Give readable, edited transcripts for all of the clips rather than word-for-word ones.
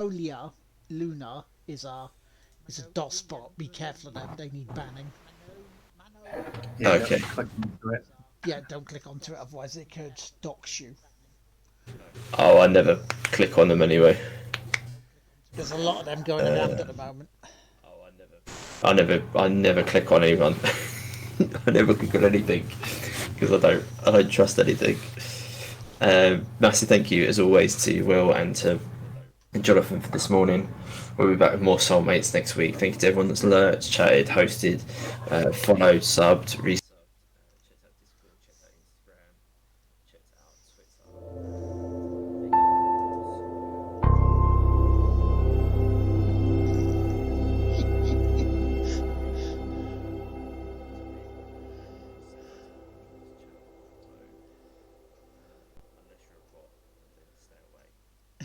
Olia Luna is a DOS bot. Be careful of them. They need banning. Yeah, don't Okay. click into it. Yeah, don't click onto it, otherwise it could dox you. Oh, I never click on them anyway. There's a lot of them going around at the moment. I never click on anyone. I never click on anything because I don't trust anything. Massive thank you as always to Will and to Jonathan for this morning. We'll be back with more soulmates next week. Thank you to everyone that's lurked, chatted, hosted, followed, subbed,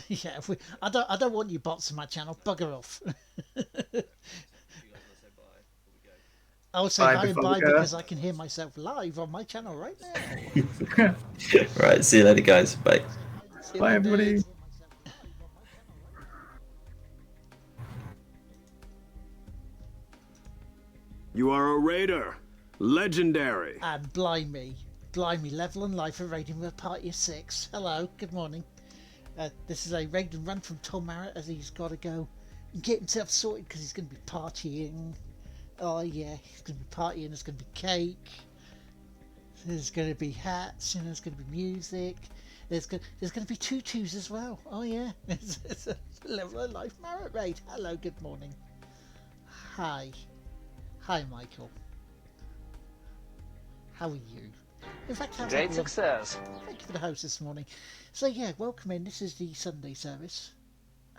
Yeah, I don't want you bots on my channel. Bugger off. I'll say Bye hi and before we bye go. because I can hear myself live on my channel right now. right, see you later, guys. Bye. See you Bye, later, everybody. dudes. You are a raider. Legendary. And blimey, level and life are raiding with a party of 6. Hello, good morning. This is a raid and run from Tom Marrett as he's got to go and get himself sorted because he's going to be partying. Oh yeah, he's going to be partying. There's going to be cake. There's going to be hats. And there's going to be music. There's going to be tutus as well. Oh yeah, it's a level of life Marrett raid. Hello, good morning. Hi, Michael. How are you? In fact, Great success. thank you for the host this morning. So yeah, welcome in. This is the Sunday service.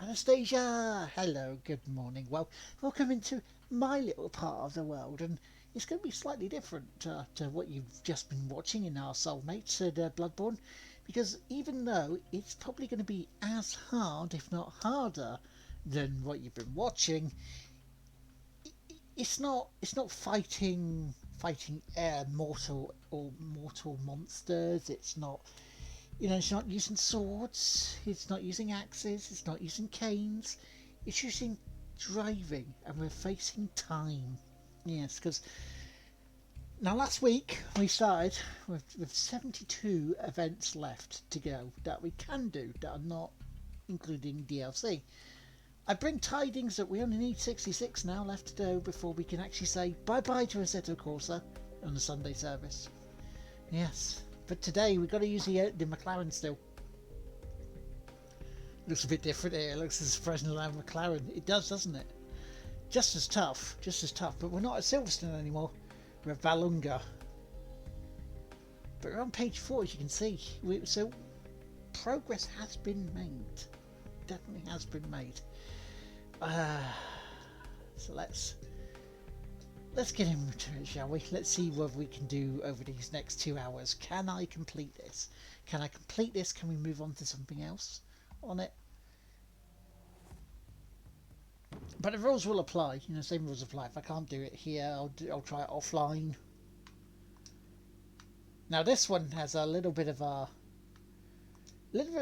Anastasia, hello, good morning. Well, welcome into my little part of the world, and it's going to be slightly different to what you've just been watching in our Soulmates at Bloodborne, because even though it's probably going to be as hard, if not harder, than what you've been watching, it's not fighting mortal monsters. It's not, it's not using swords, it's not using axes, it's not using canes, it's using driving, and we're facing time. Yes, because now last week we started with 72 events left to go that we can do that are not including DLC. I bring tidings that we only need 66 now left to do before we can actually say bye bye to Assetto Corsa on the Sunday service. Yes, but today we've got to use the McLaren still. Looks a bit different here. It looks as surprisingly like McLaren. It does, doesn't it? Just as tough. But we're not at Silverstone anymore. We're at Valunga. But we're on page 4, as you can see. So progress has been made. Definitely has been made. So let's get into it, shall we? Let's see what we can do over these next 2 hours. Can I complete this? Can we move on to something else on it? But the rules will apply. Same rules apply. If I can't do it here, I'll try it offline. Now this one has a little bit of a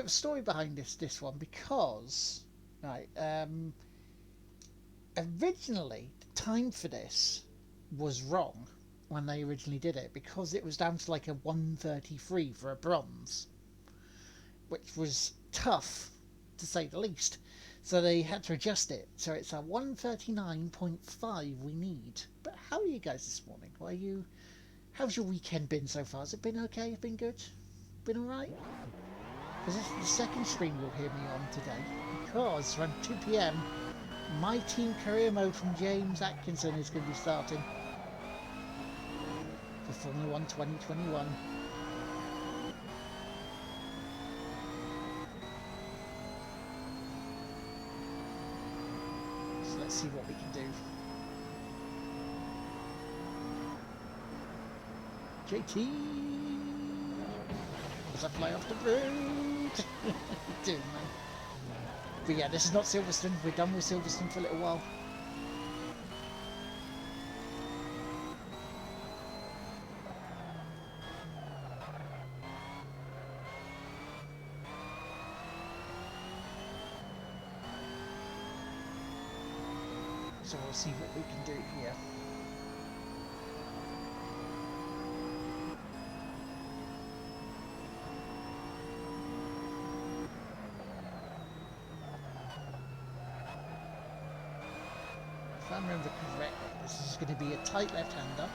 story behind this one, because right, originally the time for this was wrong when they originally did it, because it was down to like a 133 for a bronze, which was tough to say the least. So they had to adjust it. So it's a 139.5 we need. But how are you guys this morning? How's your weekend been so far? Has it been okay? Been good? Been alright? Because this is the second stream you'll hear me on today. Because around 2 p.m, my team career mode from James Atkinson is going to be starting for Formula 1 2021. So let's see what we can do. JT! As I fly off the road! Doing, man. But yeah, this is not Silverstone. We're done with Silverstone for a little while. So we'll see what we can do here. If I remember correctly, this is going to be a tight left-hander.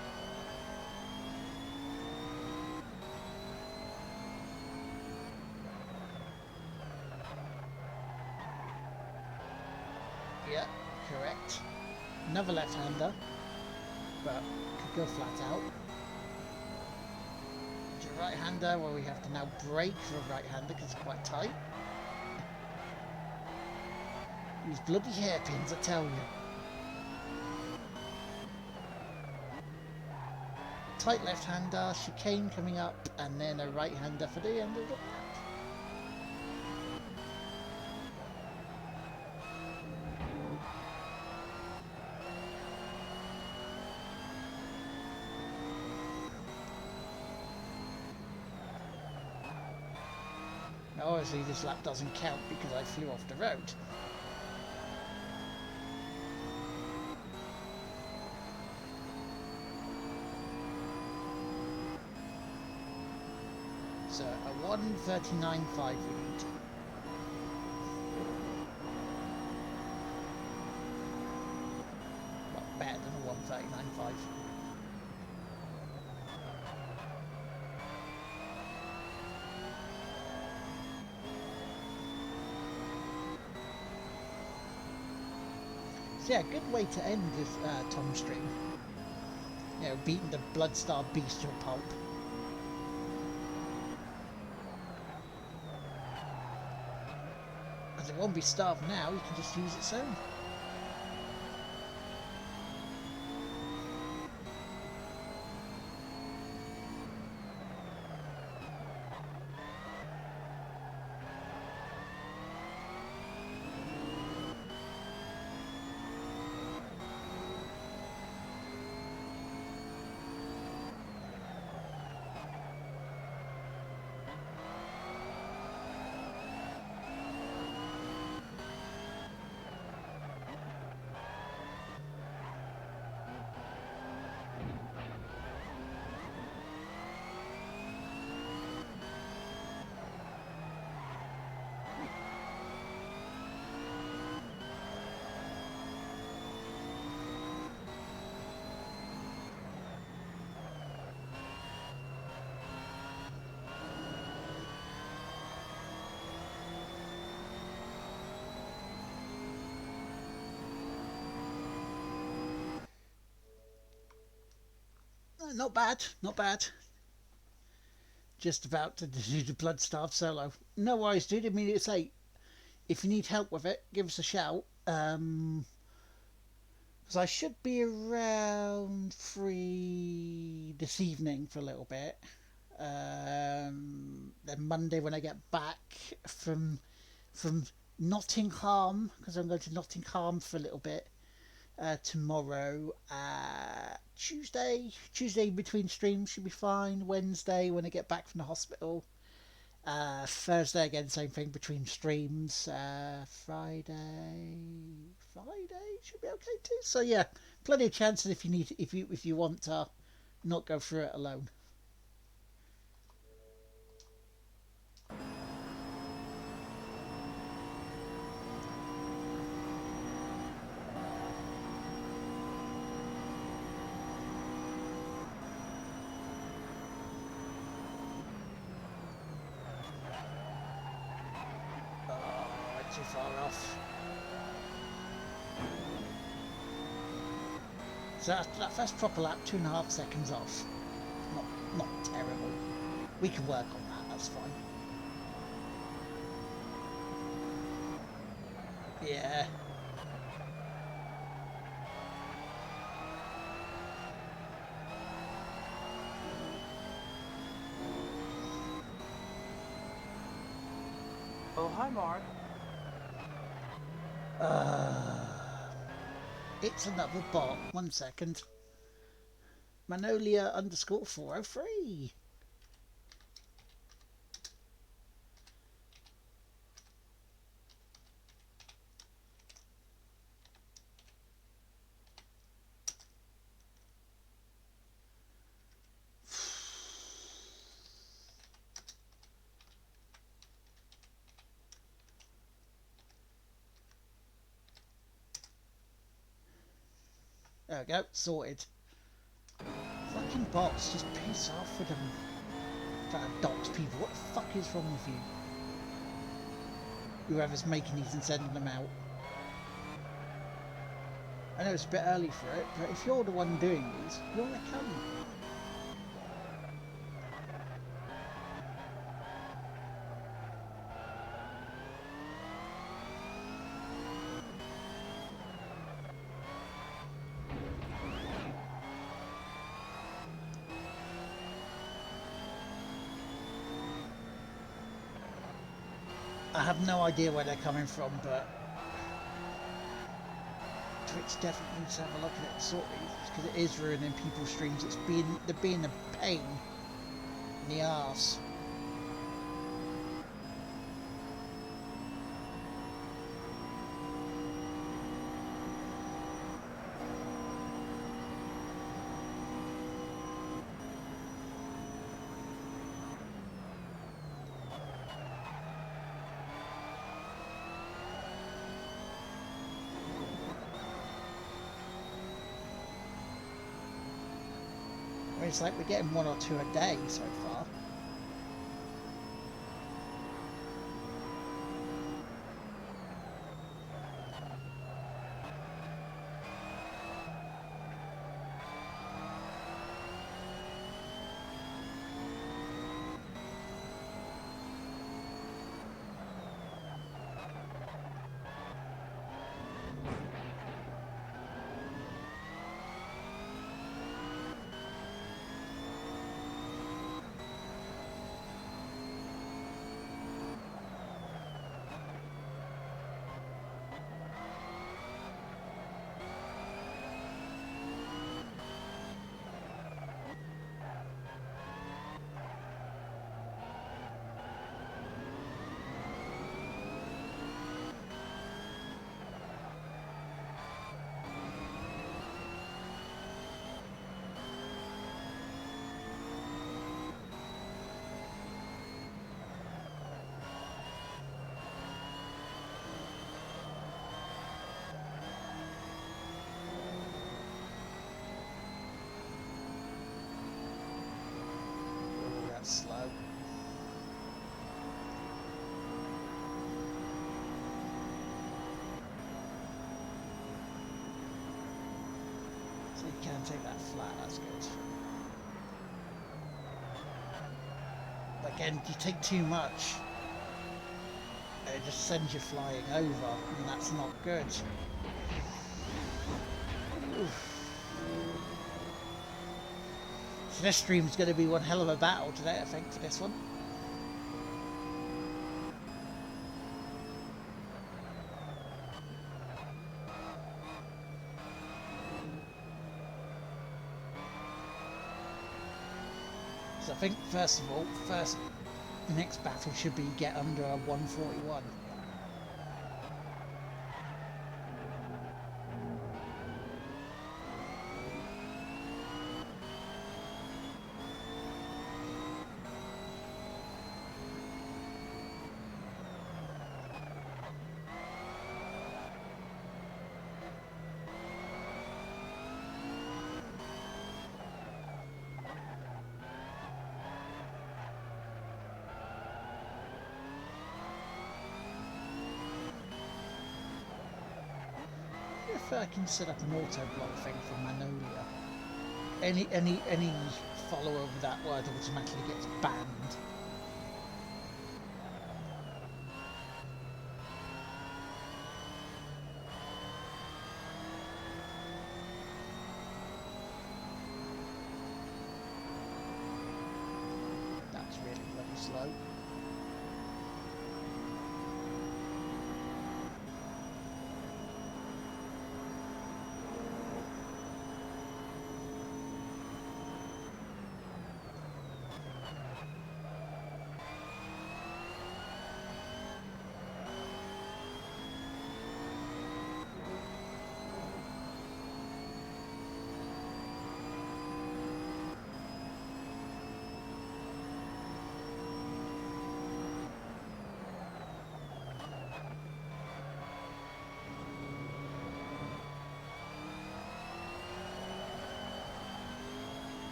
Yeah, correct. Another left-hander, but could go flat out. To a right-hander, where we have to now brake for a right-hander because it's quite tight. These bloody hairpins, I tell you. Tight left-hander, chicane coming up, and then a right-hander for the end of the lap. Now obviously this lap doesn't count because I flew off the road. So a 1:39.5 we need. Well, better than a 1:39.5. So yeah, good way to end this Tom stream. You know, beating the Bloodstar beast to a pulp. As it won't be starved now, you can just use it soon. Not bad, not bad. Just about to do the Bloodstarved solo. No worries, dude. I mean, it's like, if you need help with it, give us a shout. Because I should be around 3 this evening for a little bit. Then Monday when I get back from Nottingham, because I'm going to Nottingham for a little bit. Tomorrow, Tuesday between streams should be fine. Wednesday when I get back from the hospital. Thursday again, same thing between streams. Friday should be okay too. So yeah, plenty of chances if you want to not go through it alone. Too far off. So that first proper lap, 2.5 seconds off. Not terrible. We can work on that. That's fine. Yeah. Oh, hi, Mark. It's another bot. 1 second. Manolia _403. There we go, sorted. Fucking bots, just piss off with them. Trying to dox people, what the fuck is wrong with you? Whoever's making these and sending them out. I know it's a bit early for it, but if you're the one doing these, you're a cunt. I have no idea where they're coming from, but Twitch definitely needs to have a look at it, sort of, because it is ruining people's streams. They're being a pain in the arse. It's like we're getting 1 or 2 a day so far. Slow. So you can take that flat, that's good. But again, you take too much, it just sends you flying over, and that's not good. Oof. So this stream's going to be one hell of a battle today, I think, for this one. So I think, first of all, the next battle should be get under a 141. If I can set up an auto block thing for Manolia, any follower of that word automatically gets banned. That's really bloody slow.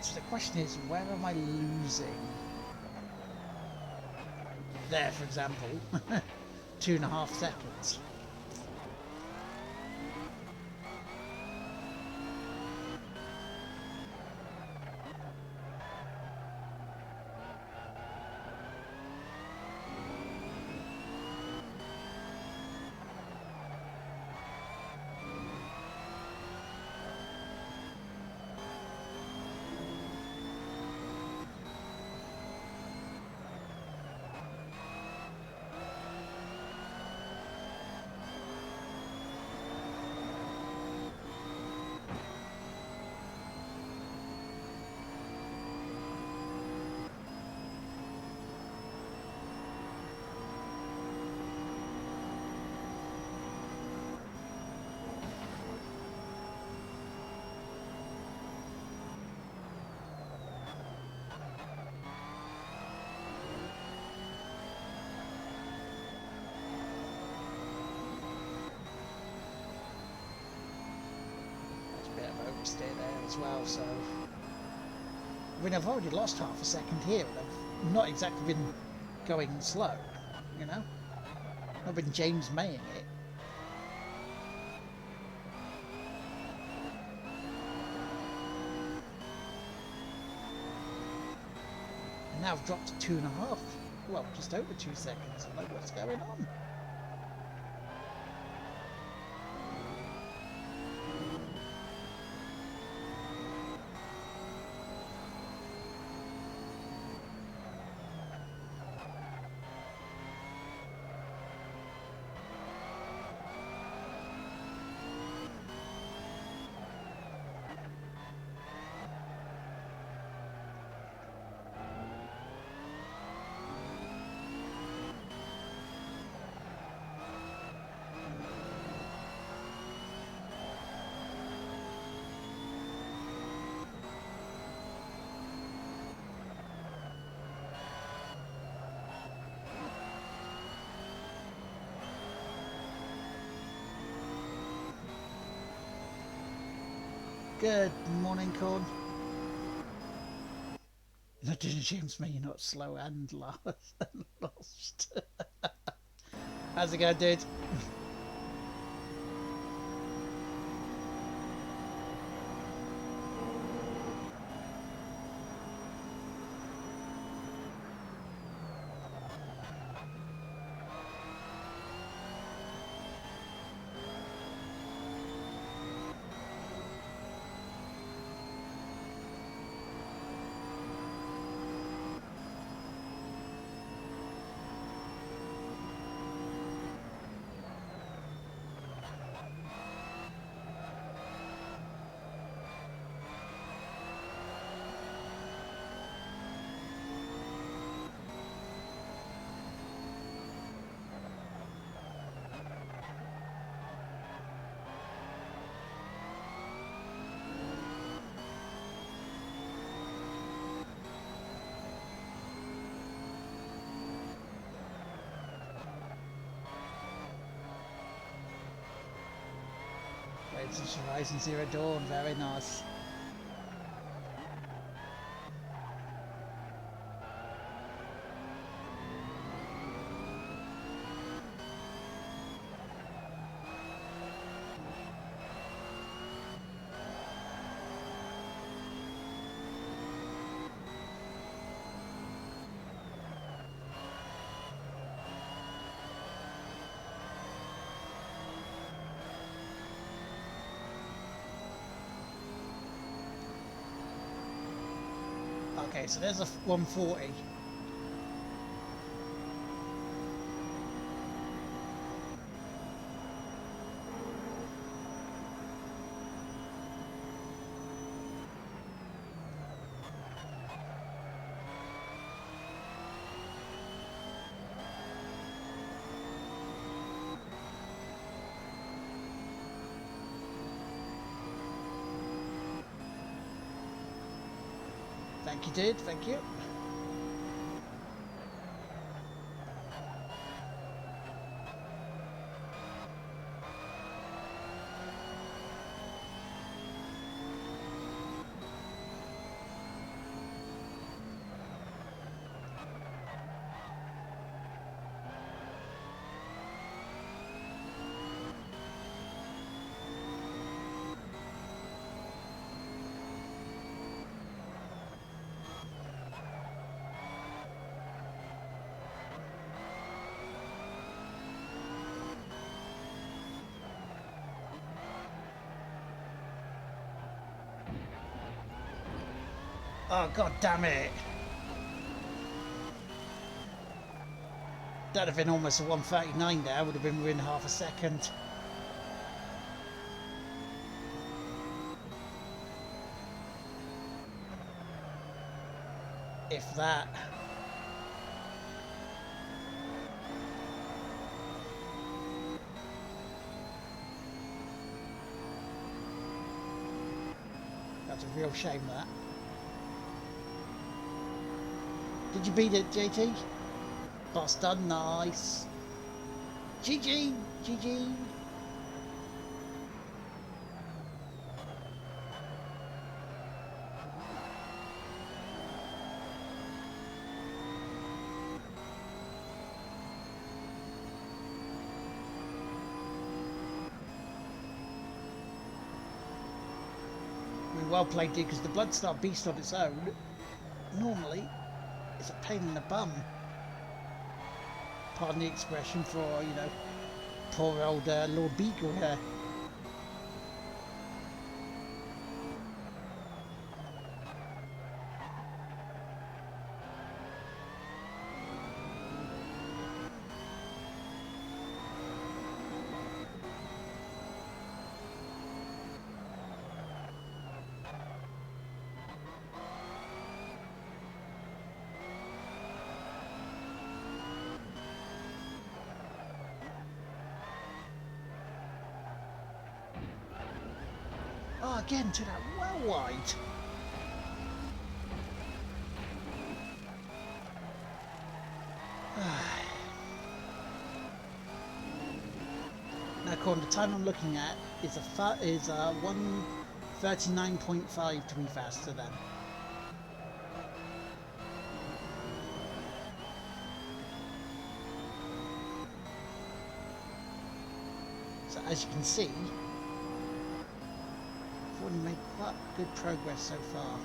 So the question is, where am I losing? There, for example, 2.5 seconds. Overstay there as well, so I mean I've already lost half a second here and I've not exactly been going slow, you know? I've been James Maying it. And now I've dropped to 2.5, well, just over 2 seconds. I'm like, what's going on? Good morning, Corn. Not doing James May, you're not slow and lost. How's it going, dude? It's Horizon Zero Dawn, very nice. Okay, so there's a 140. Thank you, dude. Thank you. Oh, god damn it. That'd have been almost a 139 there. Would have been within half a second. If that. That's a real shame, that. Did you beat it, JT? Boss done, nice. GG, GG. Well played, dude, because the Bloodstar Beast on its own normally is a pain in the bum. Pardon the expression for, you know, poor old Lord Beagle here. Oh, again, to that well wide. Now, according to the time I'm looking at, is 1:39.5 to be faster than. So as you can see, I've already made quite good progress so far.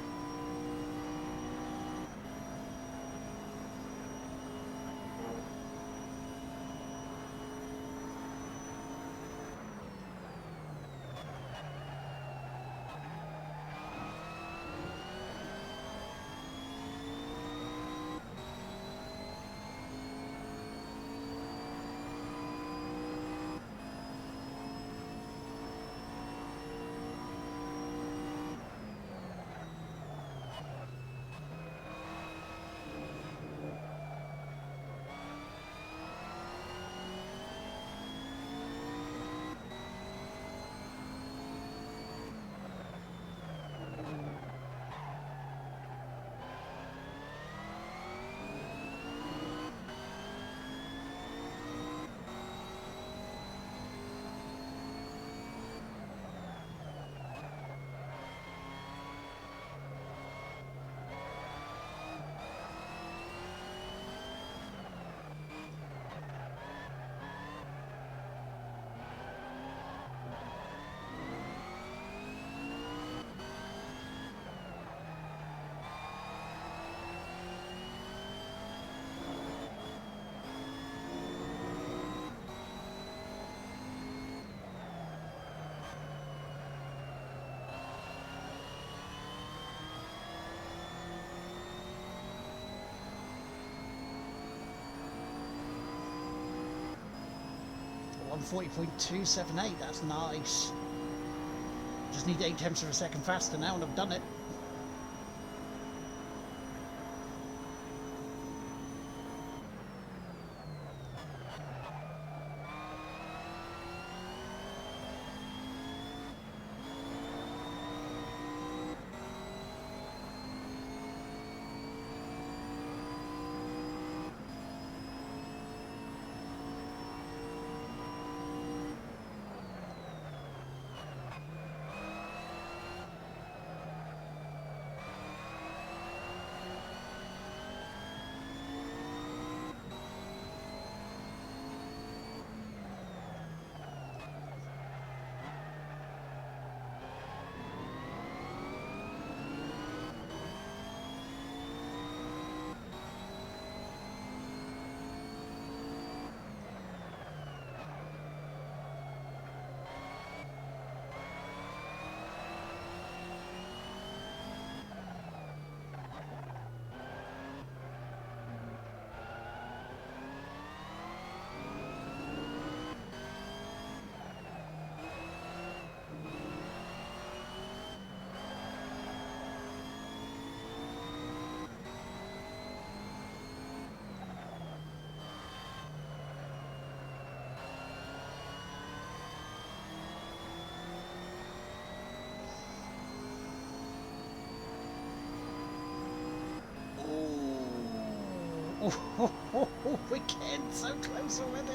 I'm 40.278, that's nice. Just need 8/10 of a second faster now and I've done it. We're getting so close already.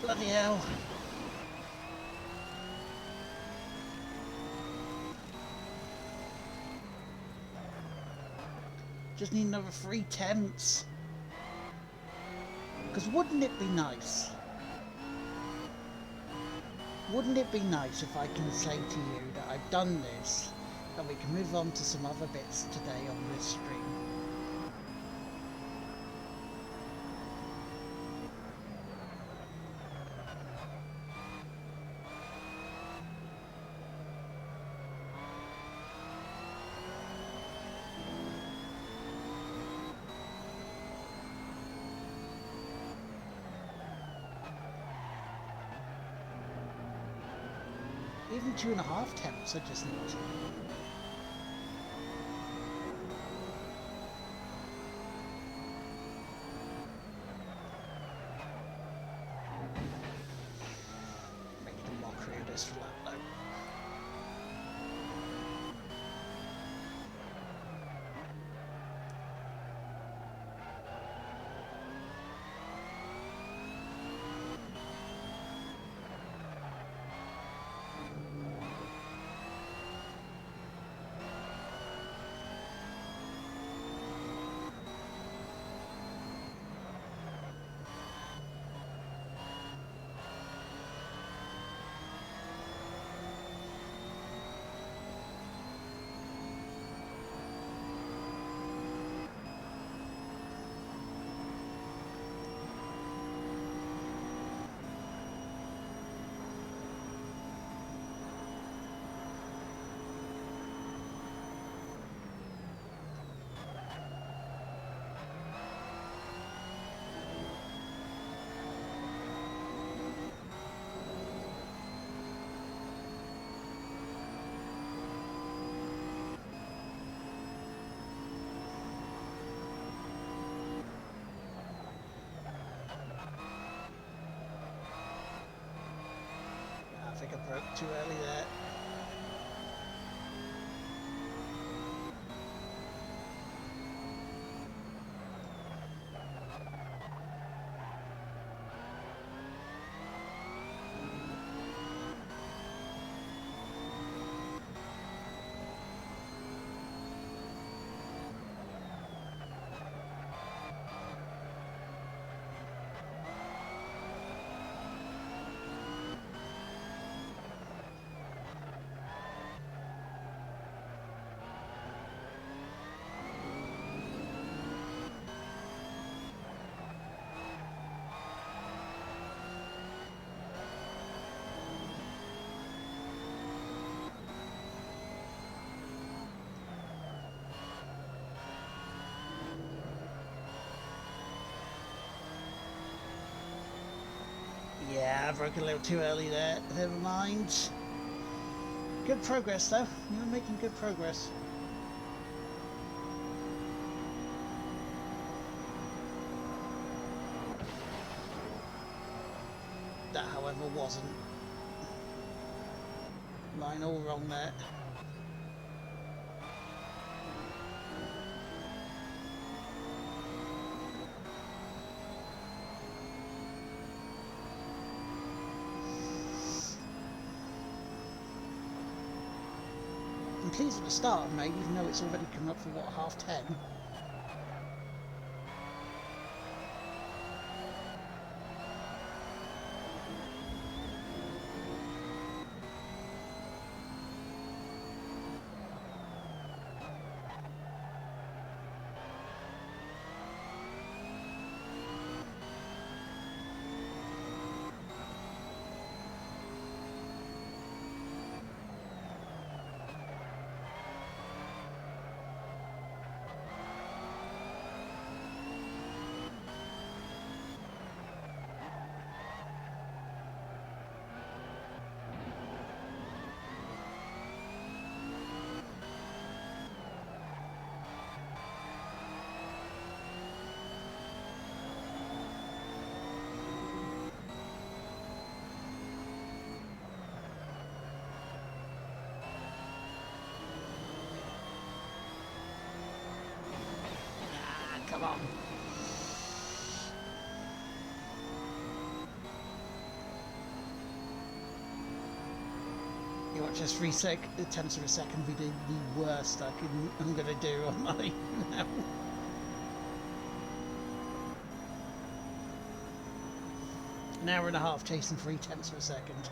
Bloody hell. Just need another 3 tenths. Because wouldn't it be nice? Wouldn't it be nice if I can say to you that I've done this, and we can move on to some other bits today on this stream? Even 2.5 tenths I just need. Making a mockery of this lap though. I think I broke too early there. Yeah, I broke a little too early there. Never mind. Good progress though. You're making good progress. That, however, wasn't. Line all wrong there. I'm pleased with the start I've made, even though it's already come up for what, 10:30. Come on. You watch us 3/10 of a second. We did the worst I'm gonna do on my now. An hour and a half chasing 3/10 of a second.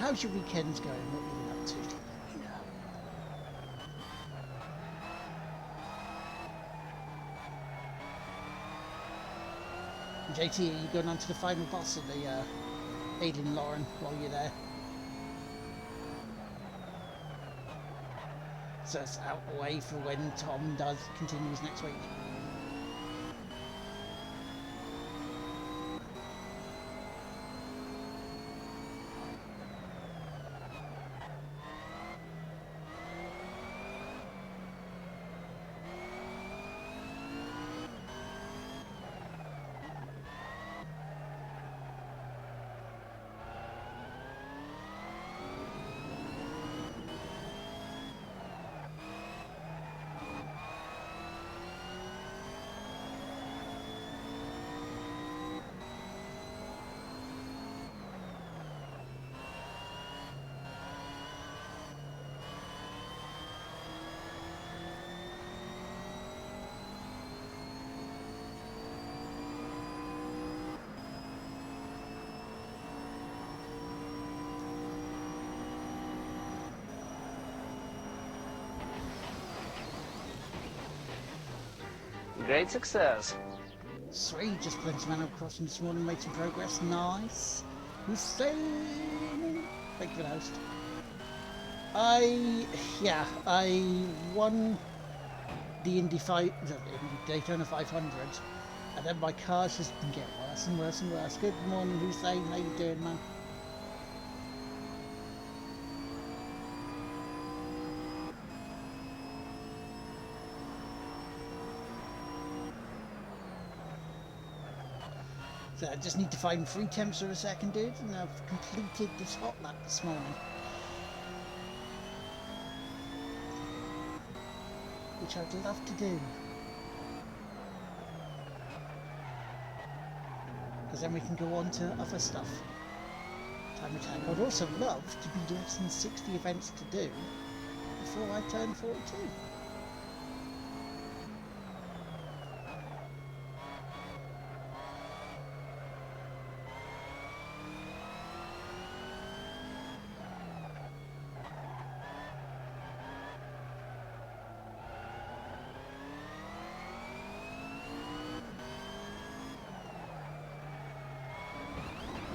How's your weekends going? What have you been up to? JT, are you going on to the final boss of the Aiden Lauren while you're there? So it's out the way for when Tom continues next week. Great success. Sweet, just playing some Animal Crossing this morning, made some progress. Nice. Hussein! Thank you for the host. I won the Daytona 500, and then my car's just been getting worse and worse and worse. Good morning, Hussein. How you doing, man? So I just need to find 3/10 of a second, dude, and I've completed this hot lap this morning. Which I'd love to do. Because then we can go on to other stuff. Time attack. I'd also love to be less than 60 events to do before I turn 42.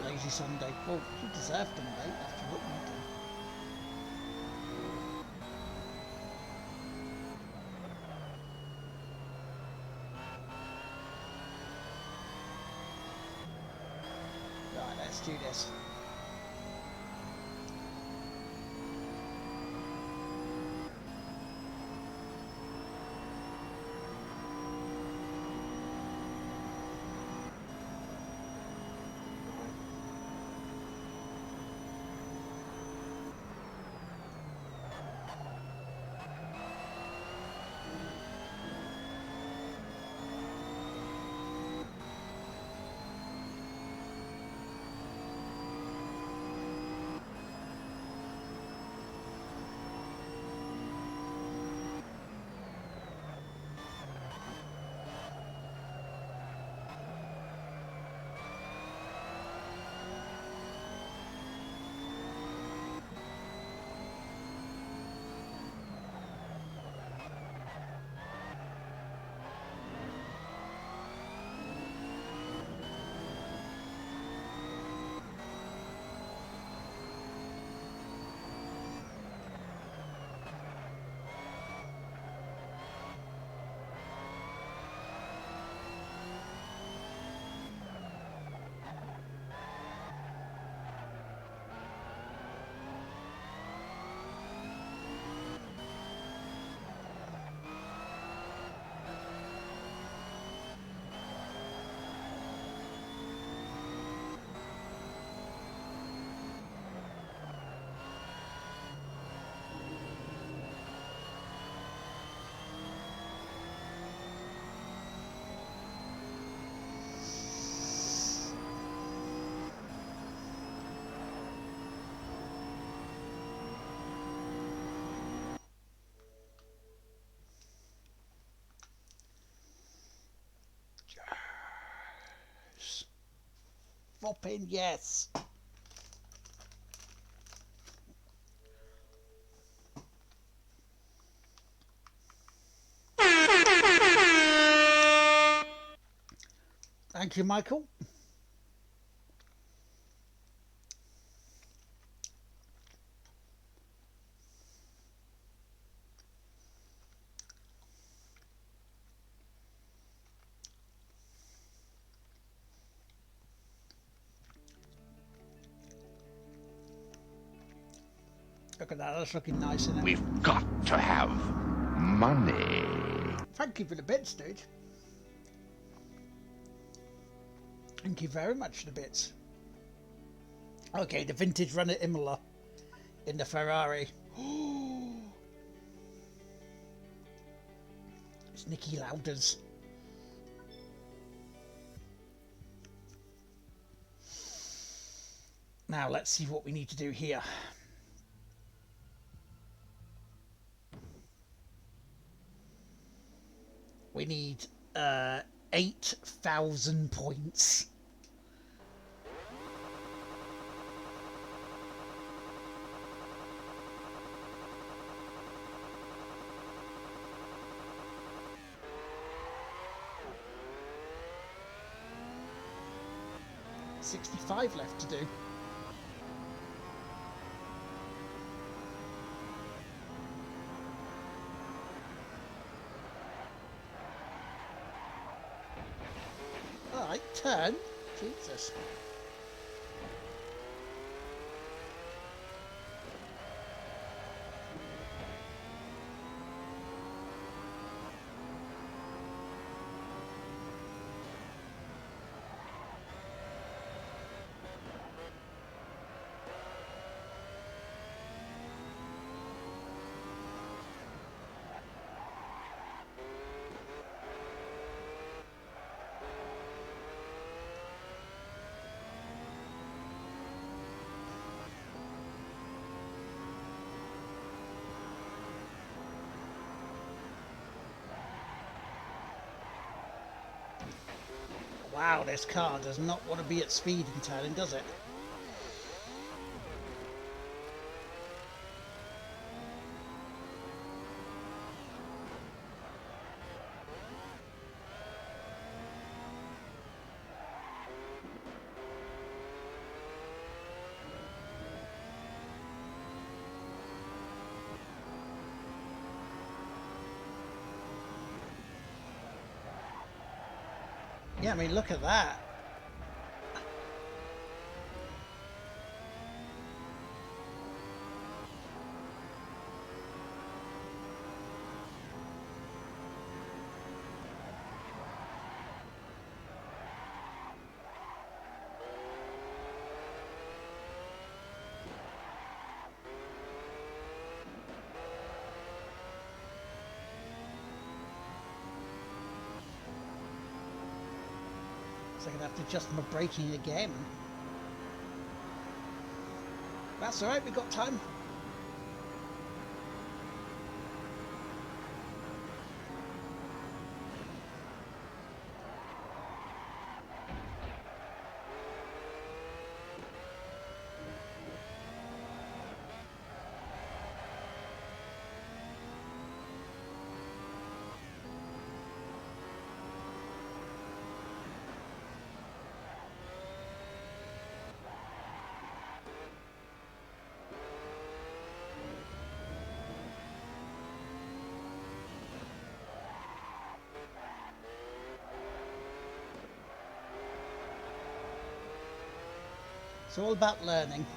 Lazy Sunday. Well, you deserve them, mate, after what you do. Right, let's do this. swap in, yes. Thank you, Michael. Look at that, that's looking nice, isn't it? We've got to have money. Thank you for the bits, dude. Thank you very much for the bits. Okay, the vintage run at Imola in the Ferrari. It's Nicky Lauda's. Now let's see what we need to do here. We need 8,000 points. $65 left to do. Alright, turn. Jesus. Wow, this car does not want to be at speed in turning, does it? Yeah, I mean, look at that. So I'm going to have to adjust my braking again. That's alright, we've got time. It's all about learning.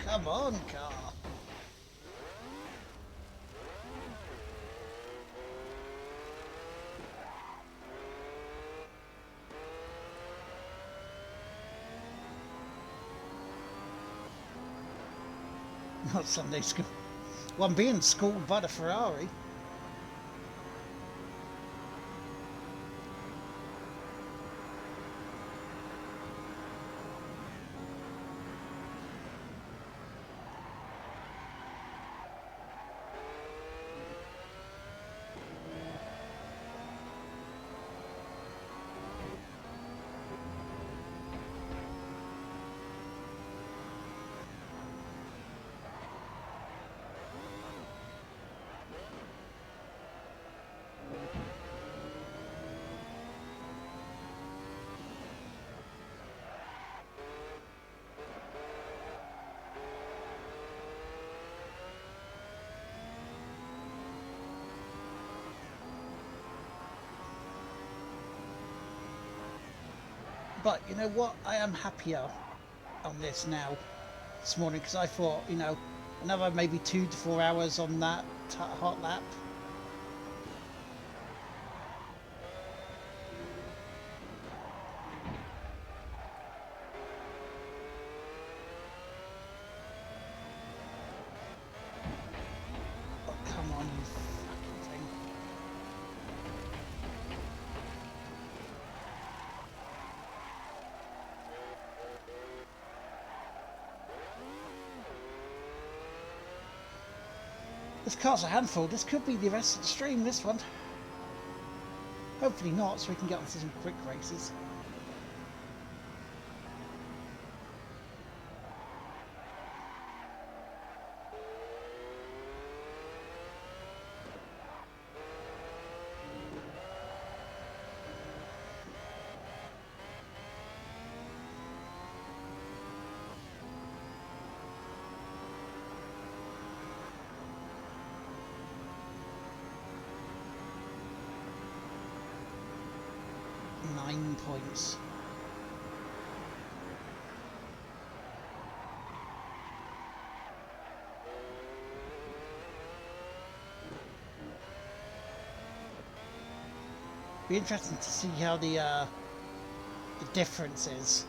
come on, car. Not Sunday school. Well, I'm being schooled by the Ferrari. But you know what? I am happier on this now this morning because I thought, you know, another maybe 2 to 4 hours on that hot lap. Oh, come on, you fucking thing. This car's a handful. This could be the rest of the stream, this one. Hopefully not, so we can get on to some quick races. Points. Be interesting to see how the difference is.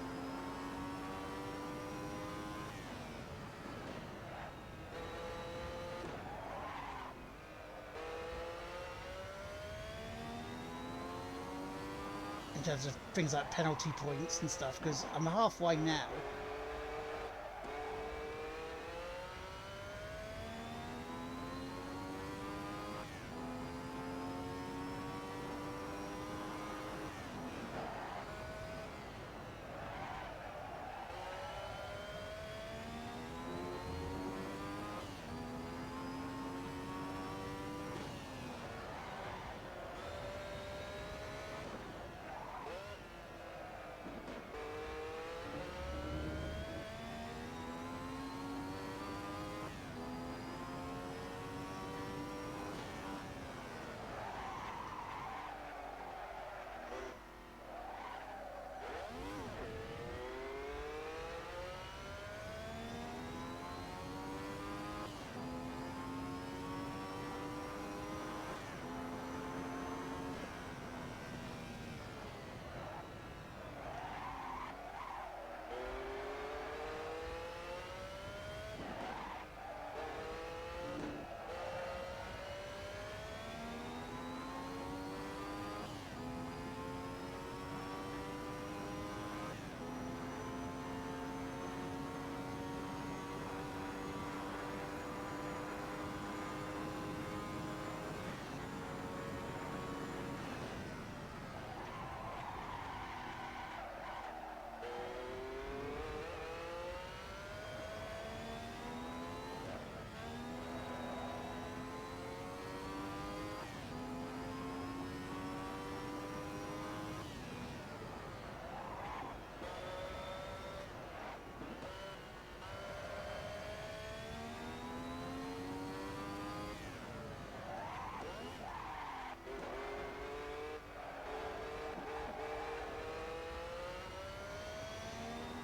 In terms of things like penalty points and stuff, because I'm halfway now.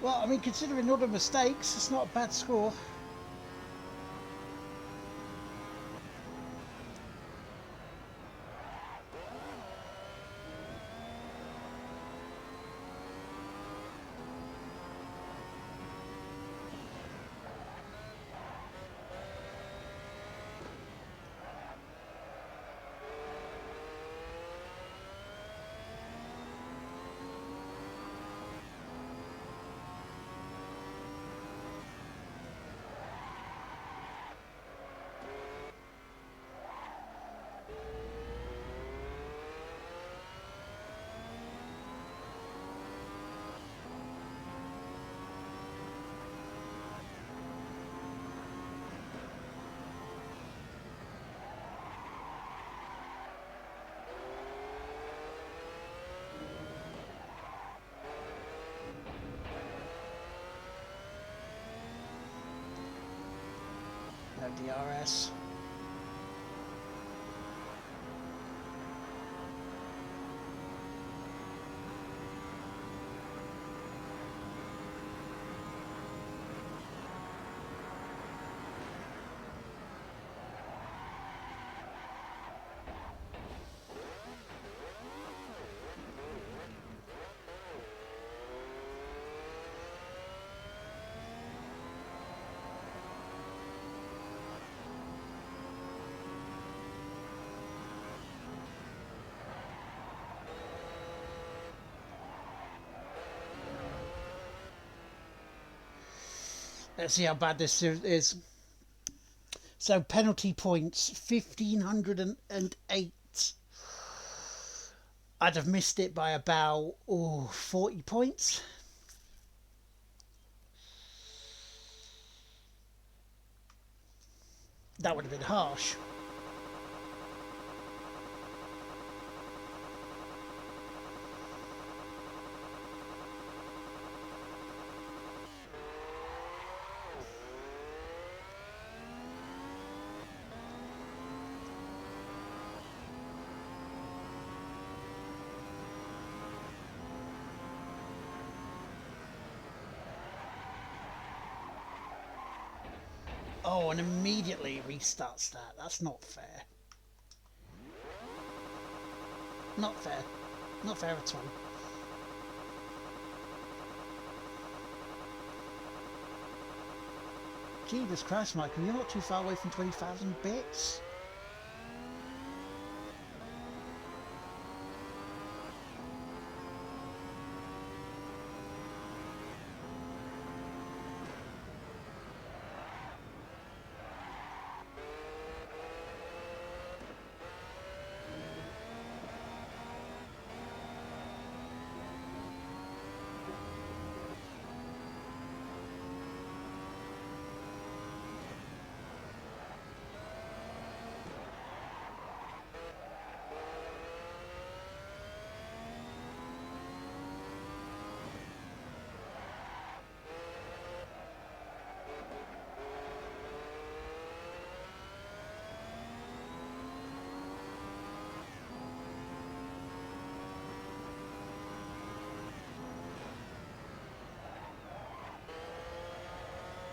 Well, I mean, considering all the mistakes, it's not a bad score. DRS. Let's see how bad this is. So penalty points, 1,508. I'd have missed it by about 40 points. That would have been harsh. Oh, and immediately restarts that. That's not fair. Not fair. Not fair at all. Jesus Christ, Michael, you're not too far away from 20,000 bits.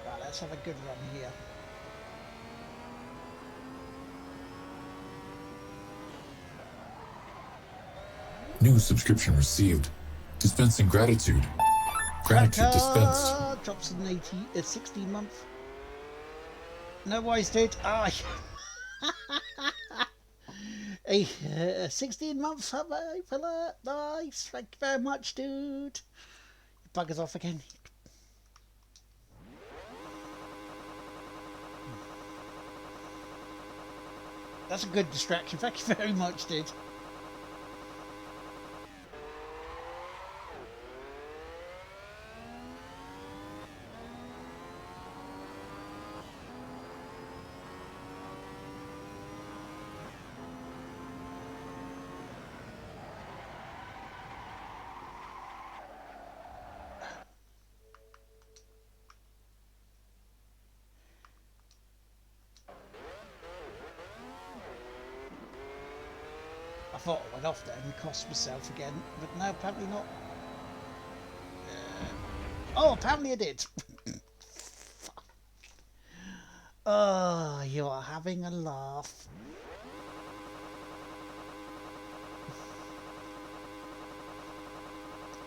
Right, let's have a good run here. New subscription received. Dispensing gratitude. Gratitude dispensed. Drops an 16 month. No worries, dude. Ah, a 16 month fella. Nice. Thank you very much, dude. Buggers off again. That's a good distraction. Thank you very much, dude. I thought I went off there and cost myself again, but no, apparently not. Oh, apparently I did. Oh, you are having a laugh.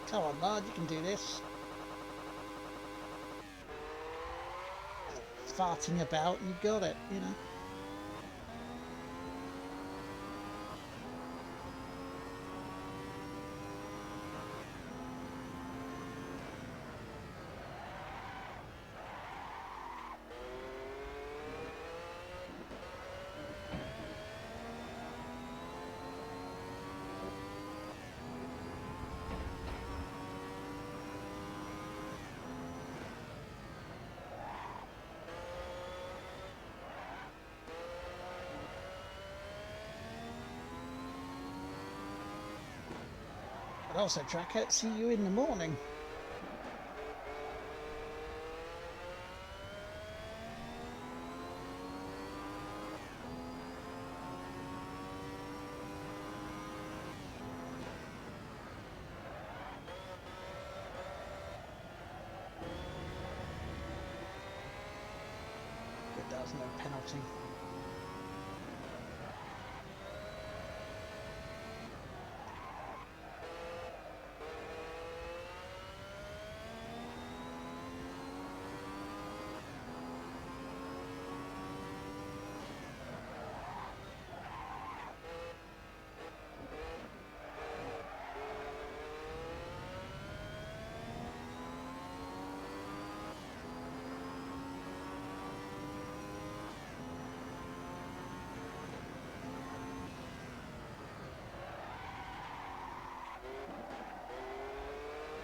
Come on, lad, you can do this. Farting about, you got it, you know. But also, Tracker, see you in the morning. was no penalty.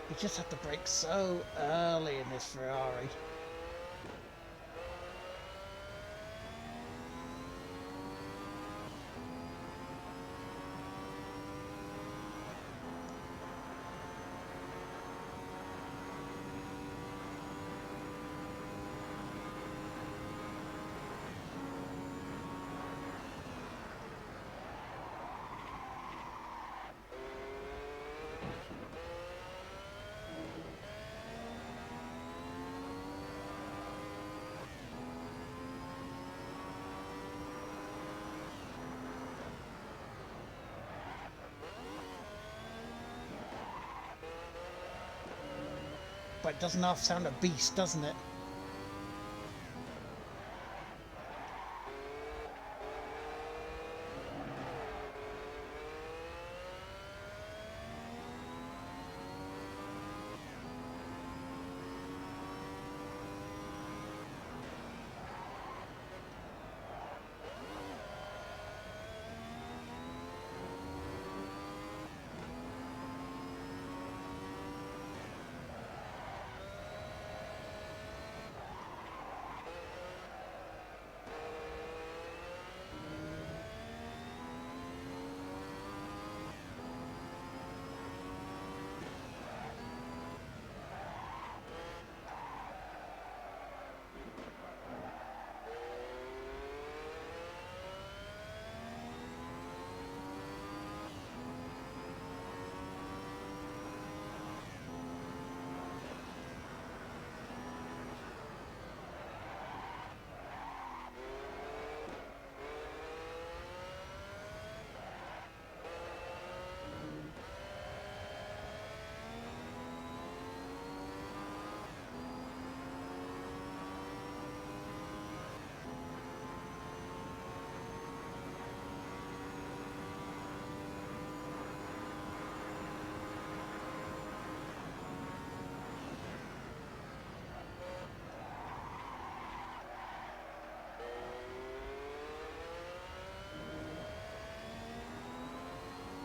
You just have to brake so early in this Ferrari. But it doesn't half sound a beast, doesn't it?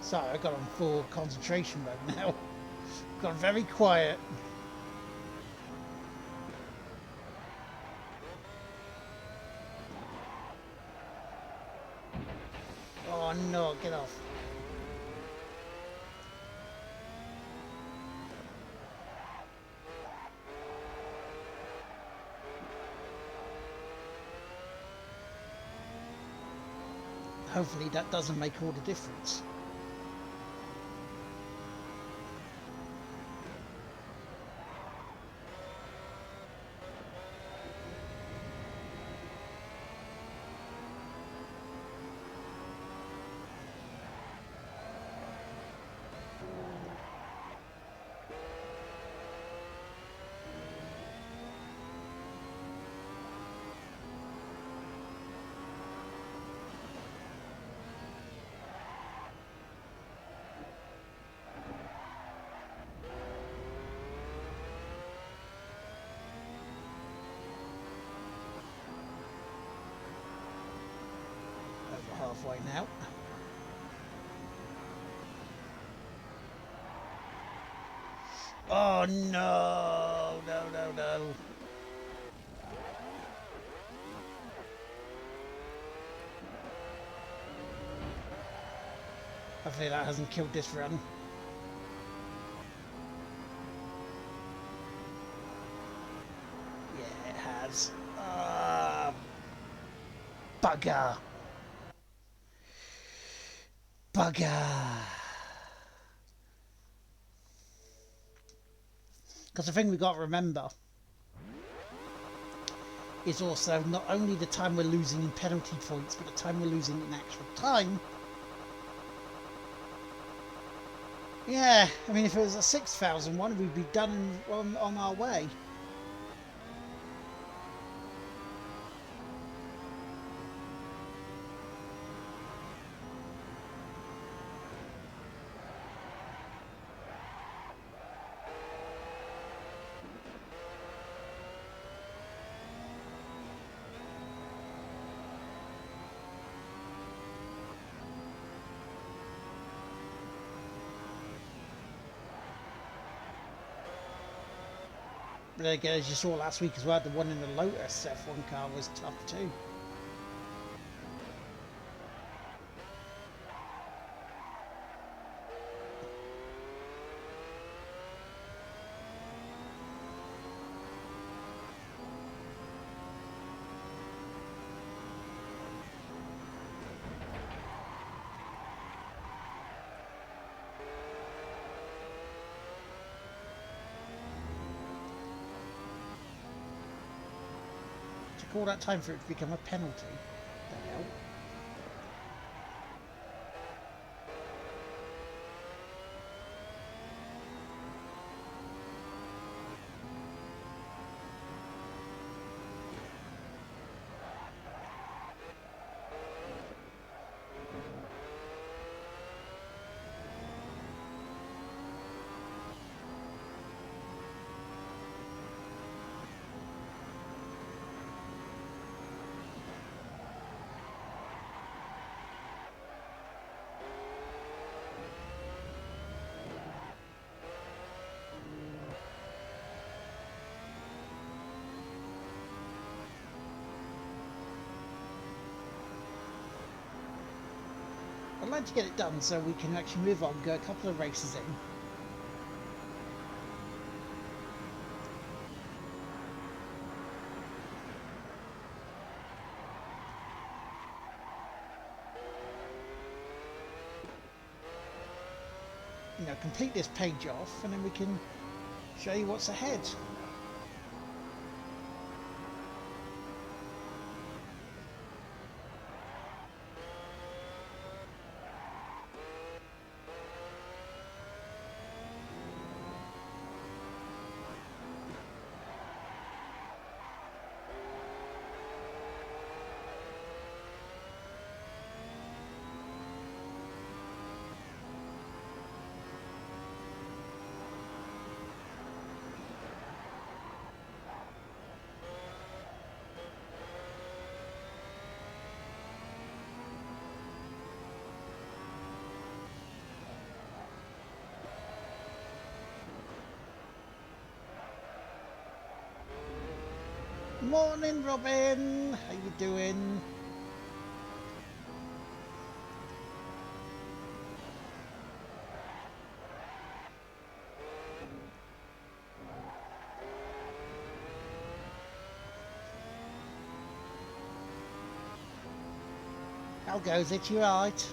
Sorry, I got on full concentration mode now. Got very quiet. Oh no, get off. Hopefully that doesn't make all the difference. Halfway now. Oh no, no. Hopefully that hasn't killed this run. Yeah, it has. Bugger. Because the thing we got to remember is also not only the time we're losing in penalty points, but the time we're losing in actual time. Yeah, I mean, if it was a 6,000 one, we'd be done on our way. But again, as you saw last week as well, the one in the Lotus F1 car was tough too. All that time for it to become a penalty. The hell? I'd like to get it done so we can actually move on, go a couple of races in. You know, complete this page off and then we can show you what's ahead. Morning, Robin. How you doing? How goes it? You right?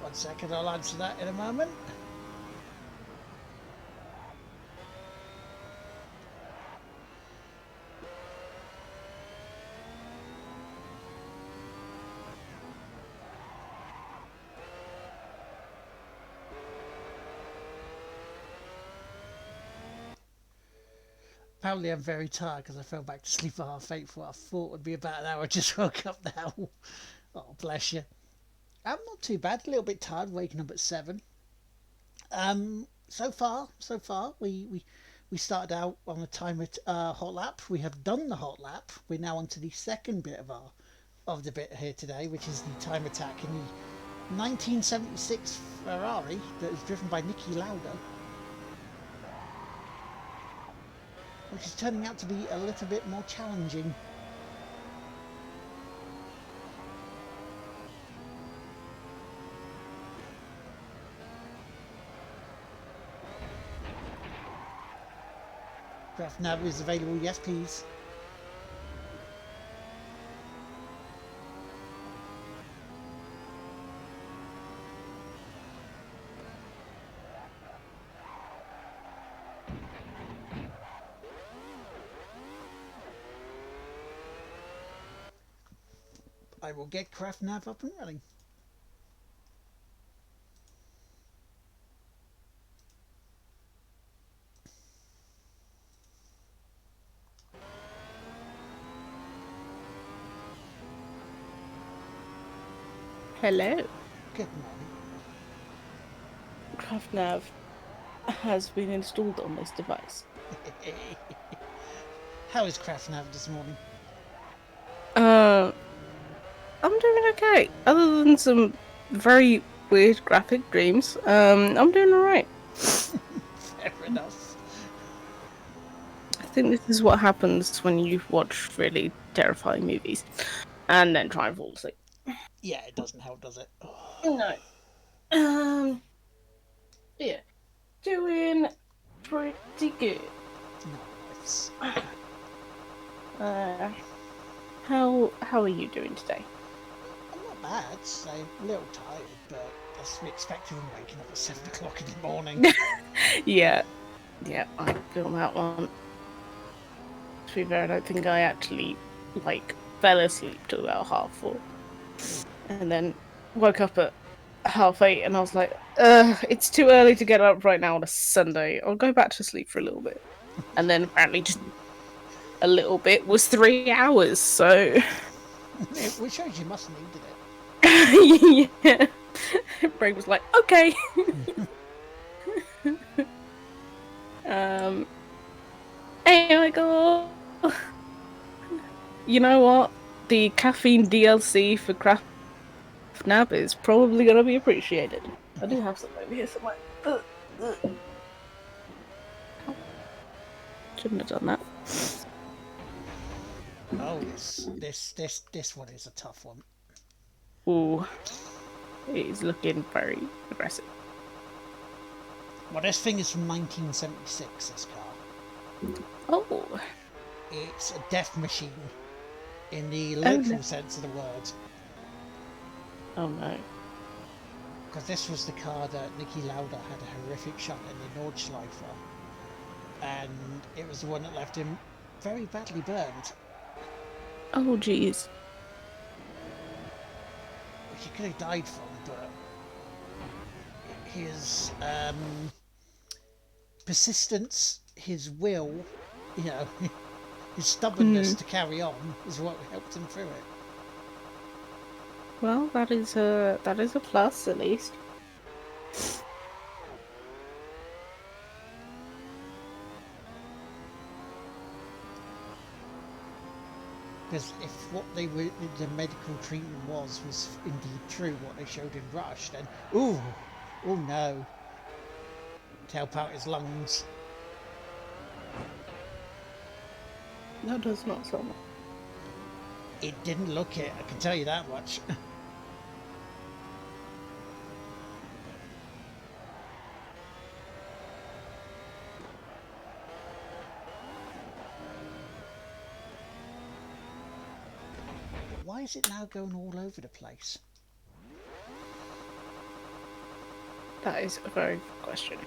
One second, I'll answer that in a moment. Apparently I'm very tired because I fell back to sleep at 8:30 for what I thought would be about an hour. I just woke up now. Oh, bless you. I'm not too bad. A little bit tired, waking up at 7. So far, we we started out on a timer hot lap. We have done the hot lap. We're now on to the second bit of the bit here today, which is the time attack in the 1976 Ferrari that was driven by Niki Lauda, which is turning out to be a little bit more challenging. Craft nav is available, yes please. I will get Craft nav up and running. Hello. Good morning. CraftNav has been installed on this device. How is Craft nav this morning? I'm doing okay. Other than some very weird graphic dreams, I'm doing alright. Fair enough. I think this is what happens when you watch really terrifying movies and then try and fall asleep. Yeah, it doesn't help, does it? No. Yeah. Doing pretty good. Nice. How are you doing today? I'm not bad. I'm a little tired, but that's to be expected when waking up at 7 o'clock in the morning. Yeah, I feel that one. To be fair, I don't think I actually, fell asleep till about 4:30. And then woke up at 8:30 and I was like, it's too early to get up right now on a Sunday. I'll go back to sleep for a little bit. And then apparently just a little bit was 3 hours, so... Which shows you must have needed it. Yeah. Brain was like, okay. Anyway, go. You know what? The caffeine DLC for Craft Nab is probably going to be appreciated. I do have some over here somewhere. Shouldn't have done that. Oh, this one is a tough one. Ooh. It is looking very aggressive. Well, this thing is from 1976, this car. Oh. It's a death machine in the literal sense of the word. Oh no. Because this was the car that Niki Lauda had a horrific shot in the Nordschleifer. And it was the one that left him very badly burned. Oh jeez. Which he could have died from, but his persistence, his will, you know, his stubbornness to carry on is what helped him through it. Well, that is a plus at least. Because if what the medical treatment was indeed true, what they showed in Rush, then oh no, to help out his lungs. That does not sound. It didn't look it, I can tell you that much. Why is it now going all over the place? That is a very good question.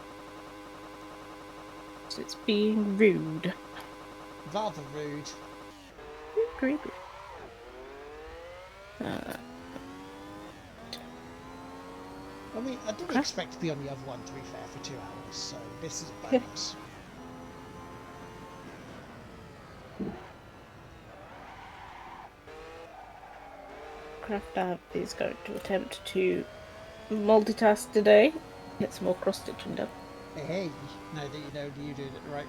So it's being rude. Rather rude. Creepy. I mean, I didn't expect to be on the other one, to be fair, for 2 hours, so this is a bonus. CraftLab is going to attempt to multitask today. Get some more cross-stitching done. Hey, now that you know you doing it the right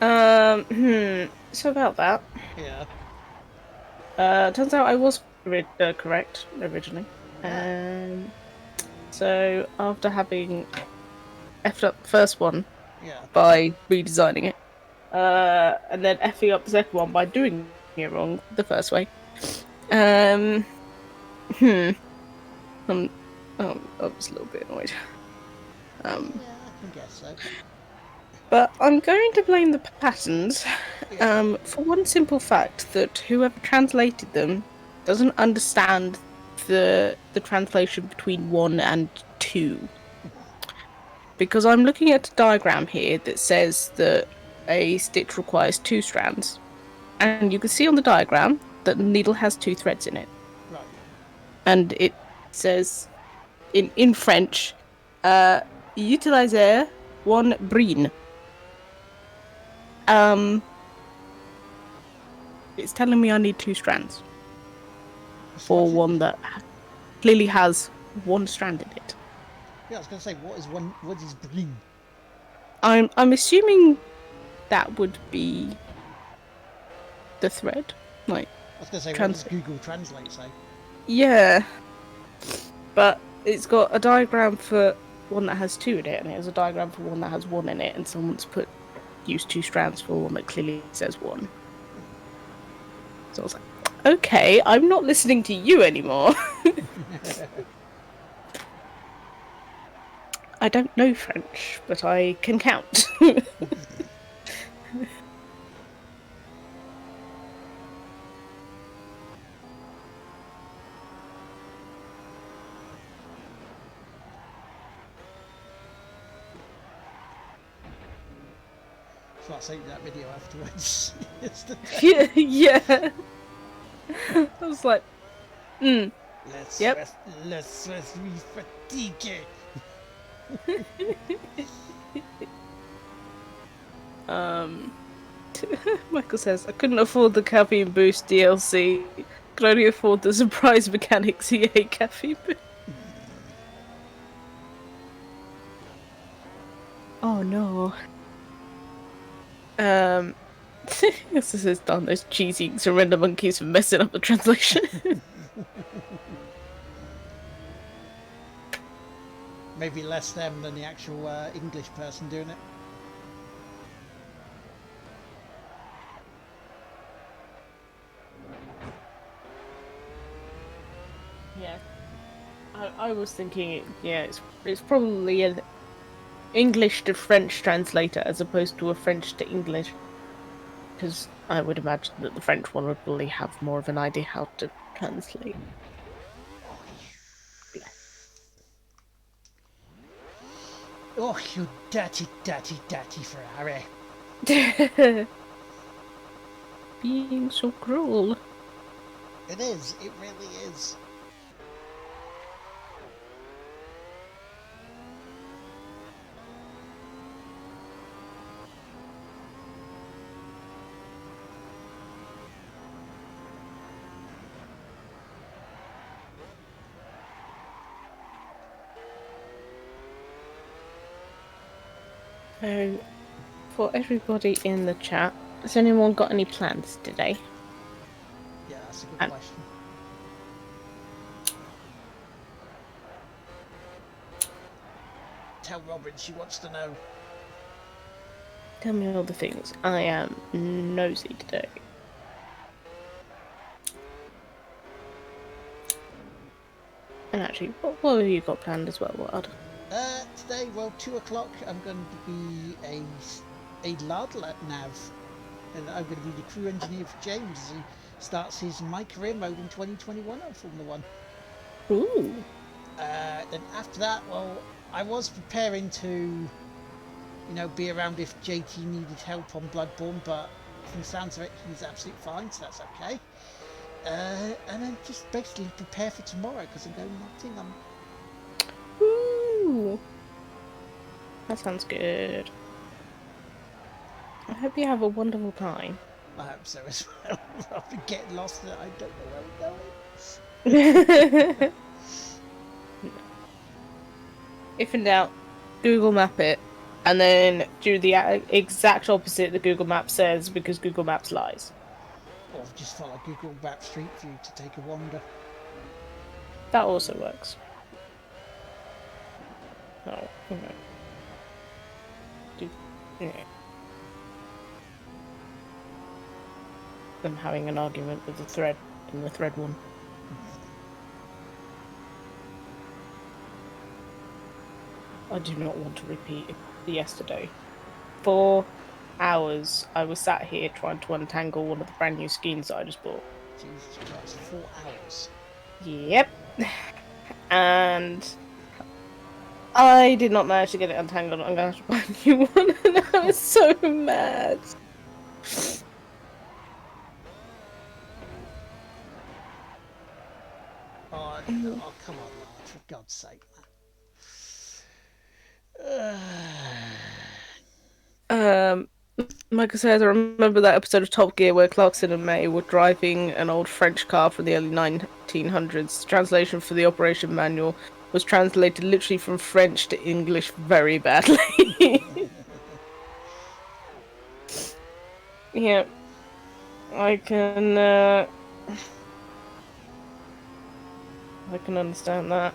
way. So about that. Yeah. Turns out I was correct originally. Ah. So after having effed up the first one Yeah. by redesigning it, and then effing up the second one by doing it wrong the first way, um, hmm, I was a little bit annoyed. Yeah, I can guess so. But I'm going to blame the patterns, Yeah. for one simple fact that whoever translated them doesn't understand the translation between 1 and 2. Because I'm looking at a diagram here that says that a stitch requires 2 strands, and you can see on the diagram that the needle has 2 threads in it. Right. And it says in French, utiliser one brine. It's telling me I need 2 strands for one that clearly has 1 strand in it. Yeah, I was going to say, what is bling? I'm assuming that would be the thread. Like, I was going to say, what does Google Translate say? yeah, but it's got a diagram for one that has 2 in it, and it has a diagram for one that has 1 in it, and someone's used 2 strands for one that clearly says 1. So I was like, okay, I'm not listening to you anymore. I don't know French, but I can count. So I sent you that video afterwards. Yeah. I was like, Yep. Let's re-fatigue. Michael says, I couldn't afford the caffeine boost DLC. Could only afford the surprise mechanics EA caffeine boost. Oh no. This is done those cheesy surrender monkeys for messing up the translation. Maybe less them than the actual English person doing it. Yeah. I was thinking, yeah, it's probably an English to French translator as opposed to a French to English. Because I would imagine that the French one would probably have more of an idea how to translate. Oh, you dirty Ferrari. Being so cruel. It is, it really is. So, for everybody in the chat, has anyone got any plans today? Yeah, that's a good question. Tell Robin, she wants to know. Tell me all the things. I am nosy today. And actually, what have you got planned as well, Ward? Today, well, 2 o'clock, I'm going to be a Lard nav, and I'm going to be the crew engineer for James as he starts his My Career mode in 2021 on Formula 1. Ooh. Then after that, well, I was preparing to, be around if JT needed help on Bloodborne, but from the sounds of it, he's absolutely fine, so that's okay. And then just basically prepare for tomorrow, because I'm going to Nottingham. Ooh. That sounds good. I hope you have a wonderful time. I hope so as well. I've been getting lost and I don't know where we're going. If in doubt, Google Map it, and then do the exact opposite that Google Maps says because Google Maps lies. Or just follow Google Map Street View to take a wander. That also works. Oh, okay. Yeah. I'm having an argument with the thread in the thread one. I do not want to repeat yesterday. 4 hours I was sat here trying to untangle one of the brand new skeins that I just bought. Jesus Christ, 4 hours. Yep. And I did not manage to get it untangled. I'm going to have to buy a new one, and I was so mad. Oh, come on, Lard, for God's sake, man. Michael says, I remember that episode of Top Gear where Clarkson and May were driving an old French car from the early 1900s. Translation for the operation manual was translated literally from French to English very badly. Yeah, I can understand that.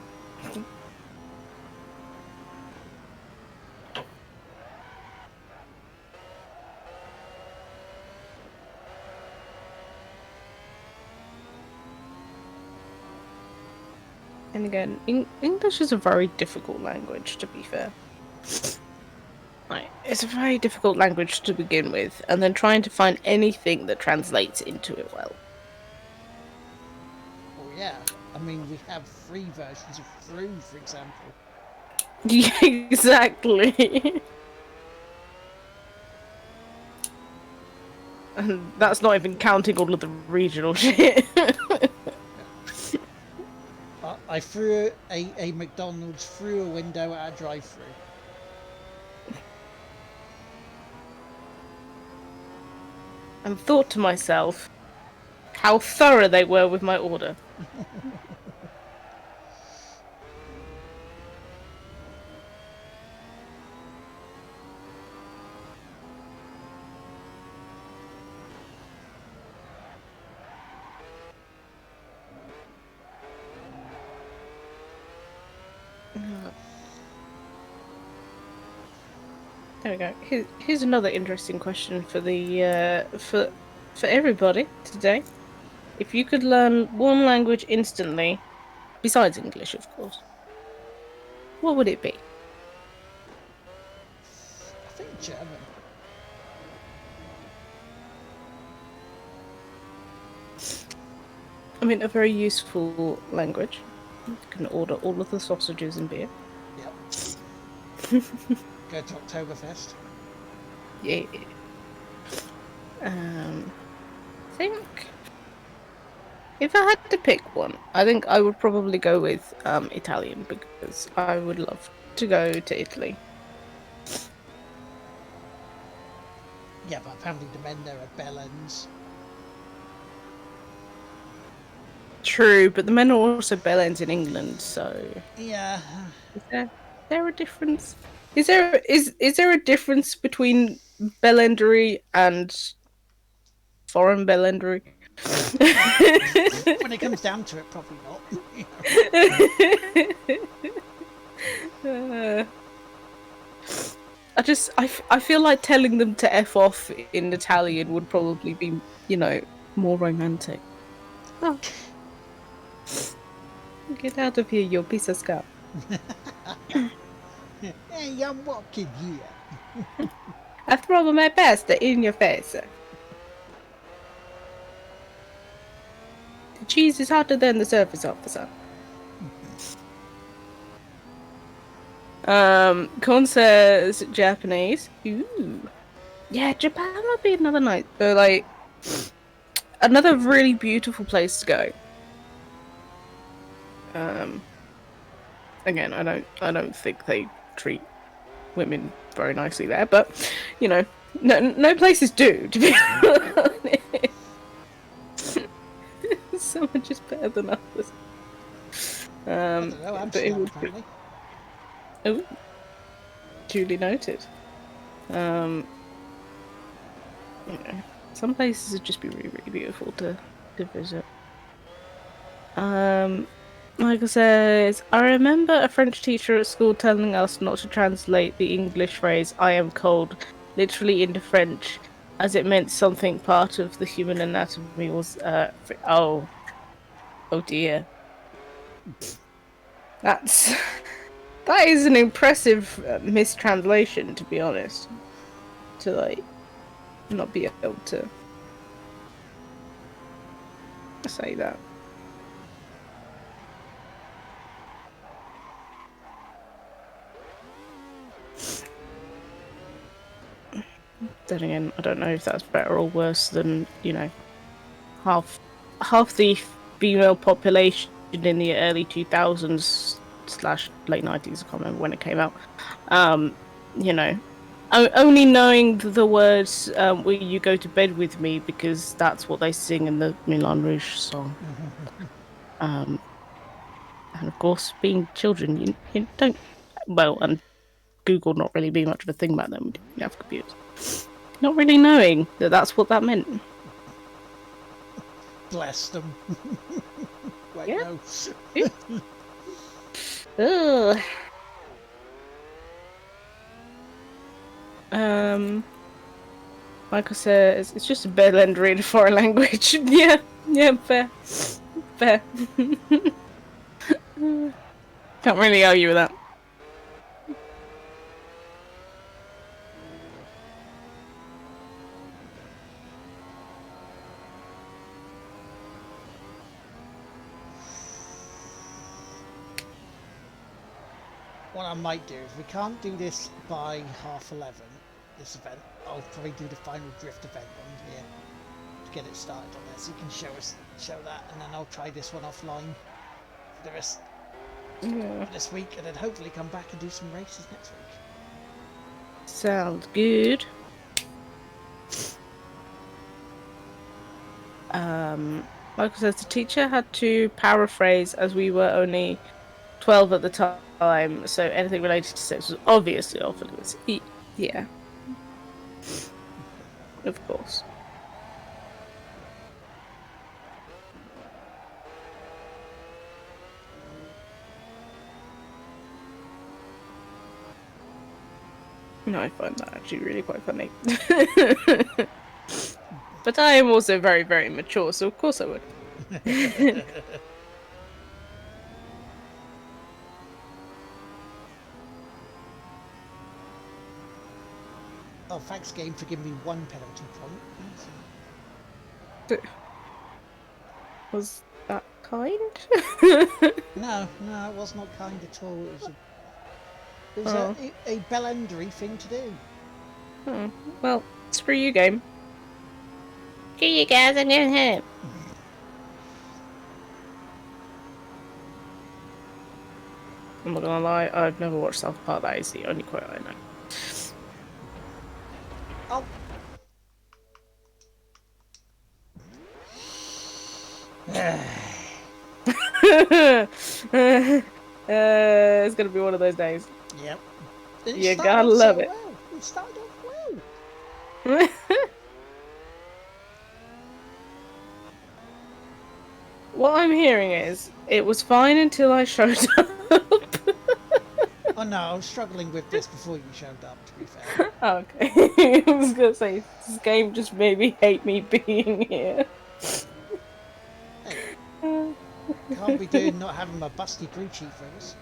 And again, English is a very difficult language, to be fair. Like, it's a very difficult language to begin with, and then trying to find anything that translates into it well. Oh yeah, I mean we have 3 versions of through, for example. Yeah, exactly. And that's not even counting all of the regional shit. I threw a McDonald's through a window at a drive-through. And thought to myself how thorough they were with my order. There we go. Here's another interesting question for the for everybody today. If you could learn one language instantly, besides English, of course, what would it be? I think German. I mean, a very useful language. You can order all of the sausages and beer. Yep. Go to Oktoberfest. Yeah. I think if I had to pick one, I think I would probably go with Italian, because I would love to go to Italy. Yeah, but apparently the men there are bellends. True, but the men are also bellends in England, so Yeah. is there a difference? Is there a difference between bellendery and foreign bellendery? When it comes down to it, probably not. I feel like telling them to F off in Italian would probably be, more romantic. Oh. Get out of here, you piece of scum. Hey, I'm walking here. I throw my pasta in your face. The cheese is hotter than the surface of the sun. Con says Japanese. Ooh. Yeah, Japan would be another night. Another really beautiful place to go. Again, I don't think they treat women very nicely there, but no places do, to be honest. Some are just better than others. I don't know, Amsterdam, apparently. Oh. Duly noted. Some places would just be really, really beautiful to visit. Michael says, I remember a French teacher at school telling us not to translate the English phrase "I am cold" literally into French, as it meant something part of the human anatomy was oh dear. That is an impressive mistranslation, to be honest. To not be able to say that. Then again, I don't know if that's better or worse than, half the female population in the early 2000s / late 90s, I can't remember when it came out. Only knowing the words "Will you go to bed with me?" because that's what they sing in the Moulin Rouge song. And of course, being children, you don't. Well, and Google not really being much of a thing back then. We didn't have computers. Not really knowing that that's what that meant. Bless them. Wait, Yeah. no. Ugh. Michael says it's just a bellend in a foreign language. yeah, fair. Can't really argue with that. What I might do, if we can't do this by 11:30, this event, I'll probably do the final drift event on here to get it started on there, so you can show that, and then I'll try this one offline for the rest of this week, and then hopefully come back and do some races next week. Sounds good. Michael says the teacher had to paraphrase as we were only 12 at the time, so anything related to sex was obviously off limits. Yeah. Of course. No, I find that actually really quite funny. But I am also very, very mature, so of course I would. Oh, thanks, game, for giving me one penalty point. Was that kind? No, it was not kind at all. It was a bellendery thing to do. Oh, well, screw you, game. Screw you guys, I'm going home. I'm not gonna lie, I've never watched South Park. That is the only quote I know. Oh. It's gonna be one of those days. Yep. You gotta love it. Well. It started off well. What I'm hearing is, it was fine until I showed up. Oh no, I was struggling with this before you showed up, to be fair. Oh, okay. I was gonna say, this game just made me hate me being here. Hey, can't be doing not having my busty crew chief rings.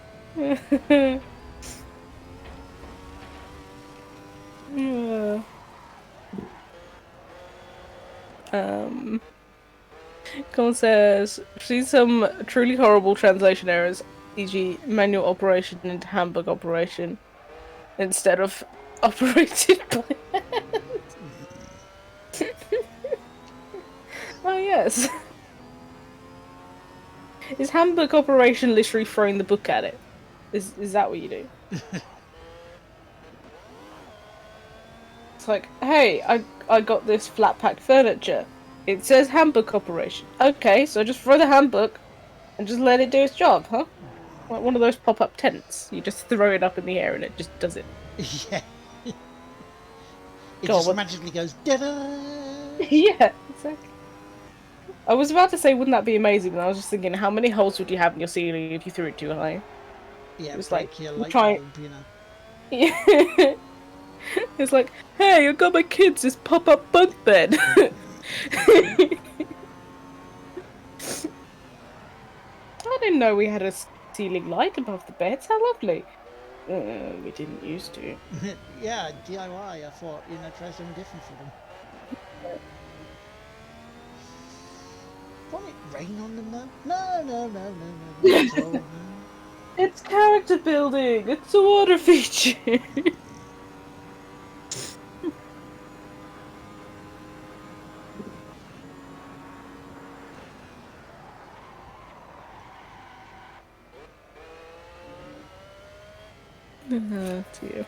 Colin says, seen some truly horrible translation errors, e.g. manual operation into Hamburg operation, instead of operated by hand. Oh yes. Is Hamburg operation literally throwing the book at it? Is that what you do? It's like, hey, I got this flat pack furniture. It says handbook operation. Okay, so just throw the handbook and just let it do its job, huh? Like one of those pop-up tents. You just throw it up in the air and it just does it. Yeah. It God, just what- magically goes, da-da! Yeah, exactly. I was about to say, wouldn't that be amazing? And I was just thinking, how many holes would you have in your ceiling if you threw it too high? Yeah, It's break like, your you light try- bulb, you know. Yeah. It's like, hey, I got my kids this pop-up bunk bed. I didn't know we had a ceiling light above the beds. How lovely. We didn't used to. Yeah, DIY. I thought, try something different for them. Won't it rain on them though? No, not at all, no. It's character building. It's a water feature. Dear.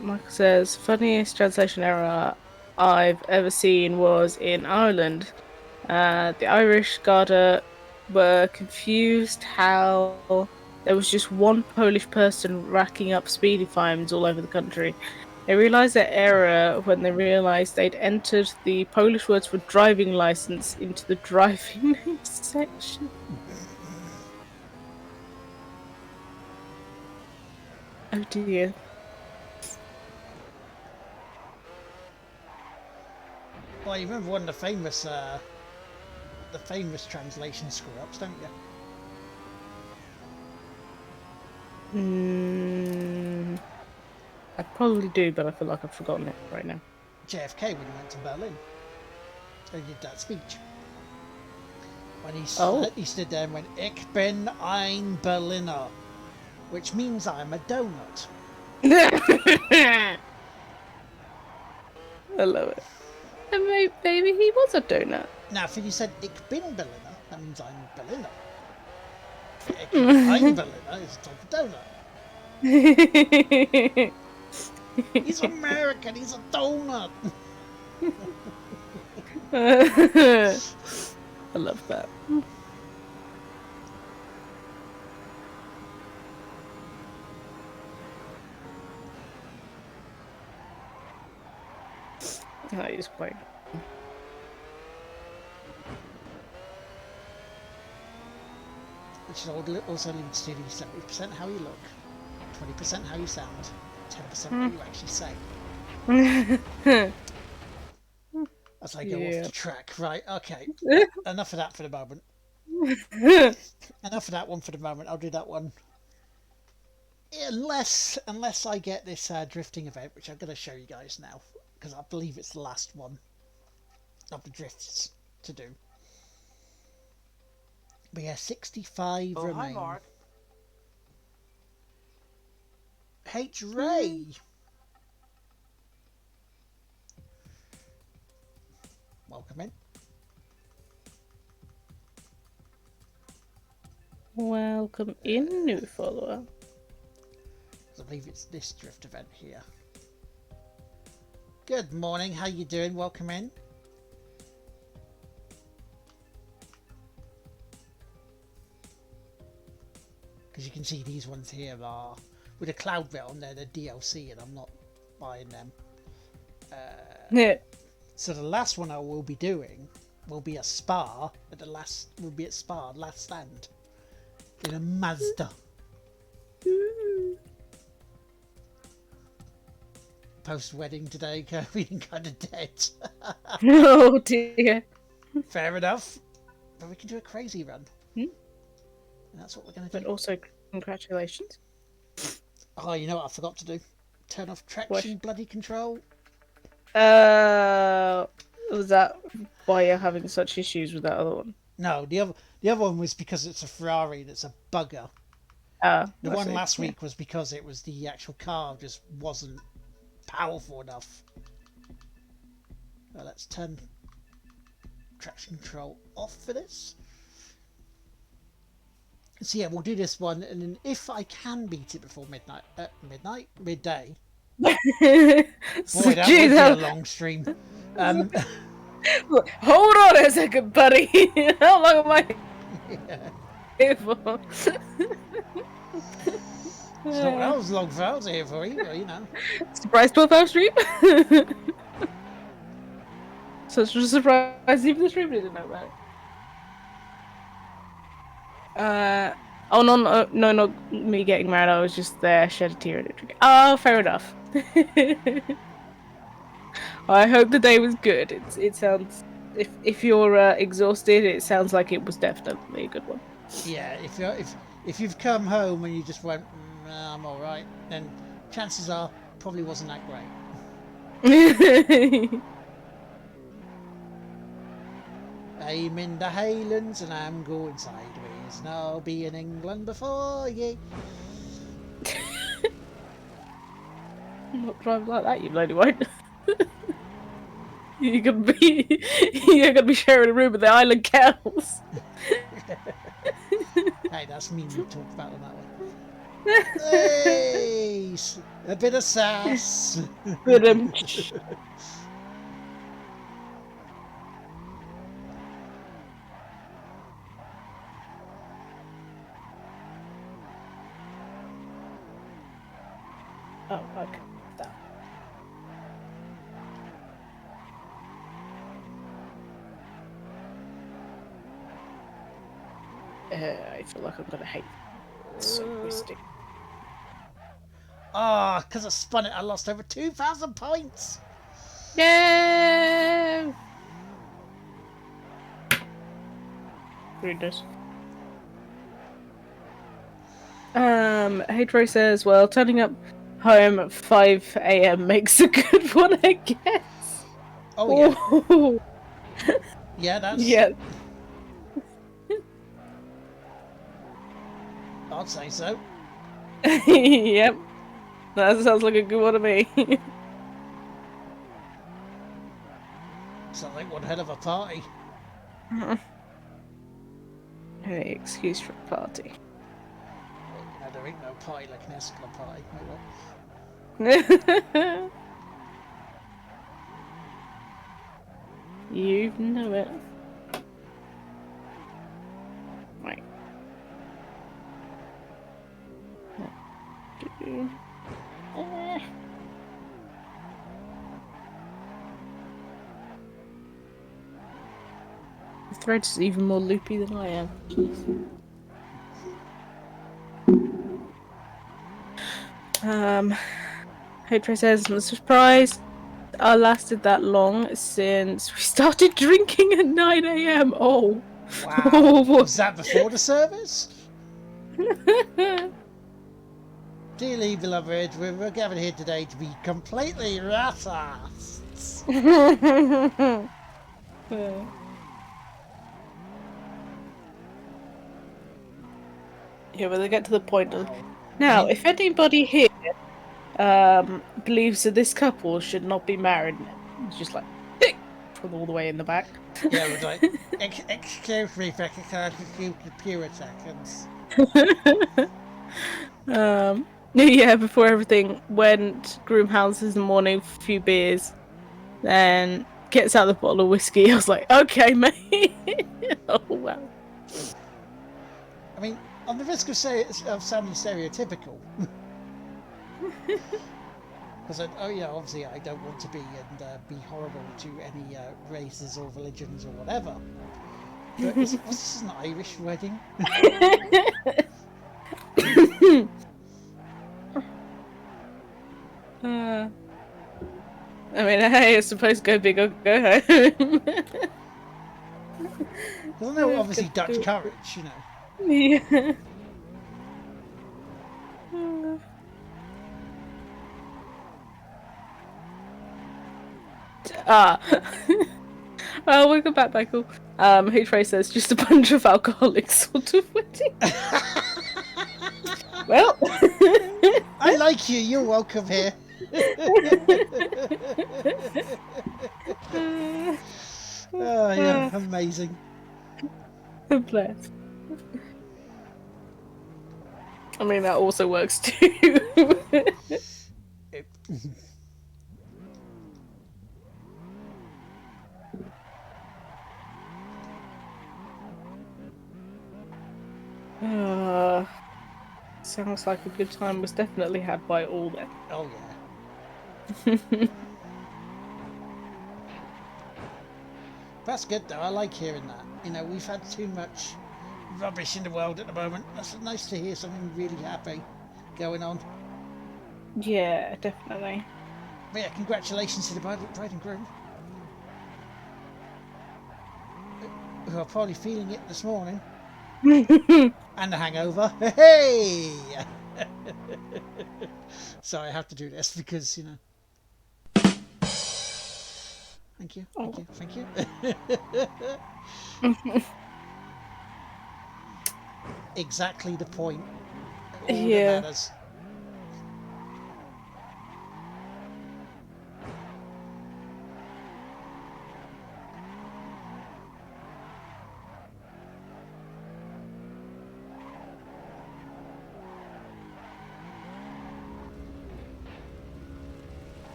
Michael says, funniest translation error I've ever seen was in Ireland. The Irish Garda were confused how there was just one Polish person racking up speeding fines all over the country. They realised their error when they realised they'd entered the Polish words for driving licence into the driving name section. Oh dear. Well, you remember one of the famous translation screw-ups, don't you? I probably do, but I feel like I've forgotten it right now. JFK when he went to Berlin. He did that speech. When he stood there and went, Ich bin ein Berliner, which means I'm a donut. I love it. And maybe he was a donut. Now, if he said Ich bin Berliner, that means I'm Berliner. Ich bin ein Berliner is a type of donut. He's American, he's a donut. I love that. That is quite. Which also leads to the 70% how you look, 20% how you sound, 10% what you actually say. As I go off the track. Right, okay. Enough of that for the moment. Enough of that one for the moment. I'll do that one. Unless I get this drifting event, which I'm going to show you guys now, because I believe it's the last one of the drifts to do. But yeah, 65 remain. Hi, Mark. H. Ray. Welcome in. Welcome in, new follower. I believe it's this drift event here. Good morning, how you doing? Welcome in. Because you can see these ones here are with a cloud bit on there, they're DLC, and I'm not buying them. Yeah. So the last one I will be doing will be a Spa at last stand in a Mazda. Post wedding today, feeling kind of dead. Oh dear. Fair enough, but we can do a crazy run. And that's what we're going to do. But also, congratulations. Oh, you know what I forgot to do? Turn off traction bloody control. Was that why you're having such issues with that other one? No, the other one was because it's a Ferrari that's a bugger. The one last week was because it was the actual car just wasn't powerful enough. Let's turn traction control off for this. So yeah, we'll do this one, and then if I can beat it before midday. Boy, that would be a long stream. Hold on a second, buddy. How long am I here for? It's not that was long for I was here for either, you know. Surprise 12-hour stream? Such a surprise, even the stream didn't know about it. Oh, no, not me getting mad, I was just there, shed a tear and a drink. Oh, fair enough. I hope the day was good. It sounds... If you're exhausted, it sounds like it was definitely a good one. Yeah, if you've come home and you just went, I'm all right, then chances are probably wasn't that great. I'm in the Highlands and I'm going sideways. And I'll be in England before ye. I'm not driving like that, you bloody won't. You're gonna be sharing a room with the island cows. Hey, that's me. We talked about them that way. Hey, a bit of sass. Oh, okay. I feel like I'm gonna hate it. It's so twisted. Ah, because I spun it, I lost over 2,000 points. No. Goodness. Hey Troy says, well, turning up home at 5 AM makes a good one, I guess. Oh yeah. Yeah, that's... Yeah. I'd say so. Yep. That sounds like a good one to me. Sounds like one hell of a party. Any excuse for a party. Well, you know, there ain't no party like an Escala party. You know it. Right. The thread's even more loopy than I am. Trey says, I'm surprised I lasted that long since we started drinking at 9 AM. Oh. Wow. Was that before the service? Dearly beloved, we're gathered here today to be completely rat-assed. Yeah, but they get to the point of... Now, if anybody here believes that this couple should not be married, it's just like... from all the way in the back. Yeah, we're like, excuse me, Becky, can I just use the pure seconds? Yeah, before everything went, groom houses in the morning, a few beers, then gets out the bottle of whiskey. I was like, okay, mate. Oh, wow. I mean, on the risk of sounding stereotypical, because obviously I don't want to be horrible to any races or religions or whatever. But was this an Irish wedding? I mean, hey, I suppose go big or go home. Because I know, obviously, Dutch courage, you know. Yeah. Well, welcome back, Michael. Who Trey says just a bunch of alcoholics sort of wedding. Well, I like you. You're welcome here. Oh yeah, amazing. Bless. I mean, that also works too. Sounds like a good time was definitely had by all then. Oh yeah. That's good though. I like hearing that. You know, we've had too much rubbish in the world at the moment. That's nice to hear something really happy going on. Yeah, definitely. But yeah, congratulations to the bride and groom, who are probably feeling it this morning. And the hangover. Hey! Sorry, I have to do this because, you know. Thank you, thank you, thank you. Exactly the point. All Yeah. that matters.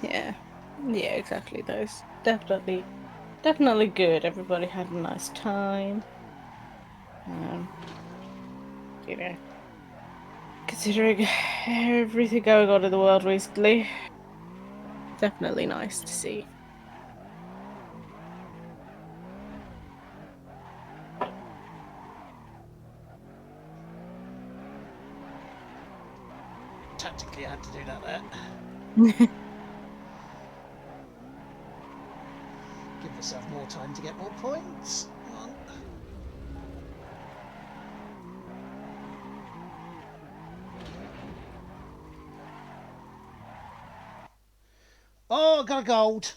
Yeah. Yeah, exactly. Those definitely good. Everybody had a nice time. You know, considering everything going on in the world recently, definitely nice to see. Tactically, I had to do that there. Give myself more time to get more points. Come on. Oh, got a gold.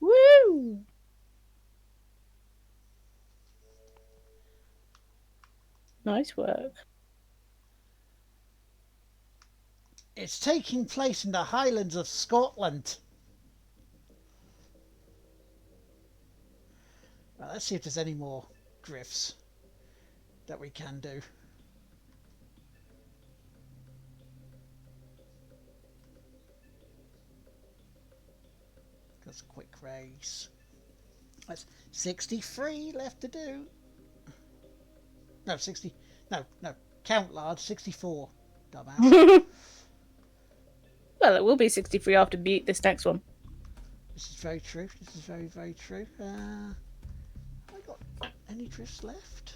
Woo! Nice work. It's taking place in the Highlands of Scotland. Right, let's see if there's any more drifts that we can do. That's a quick race. That's 63 left to do. No, 60. No. Count, Lards. 64. Dumbass. Well, it will be 63 after beat this next one. This is very true. This is very, very true. Have I got any drifts left?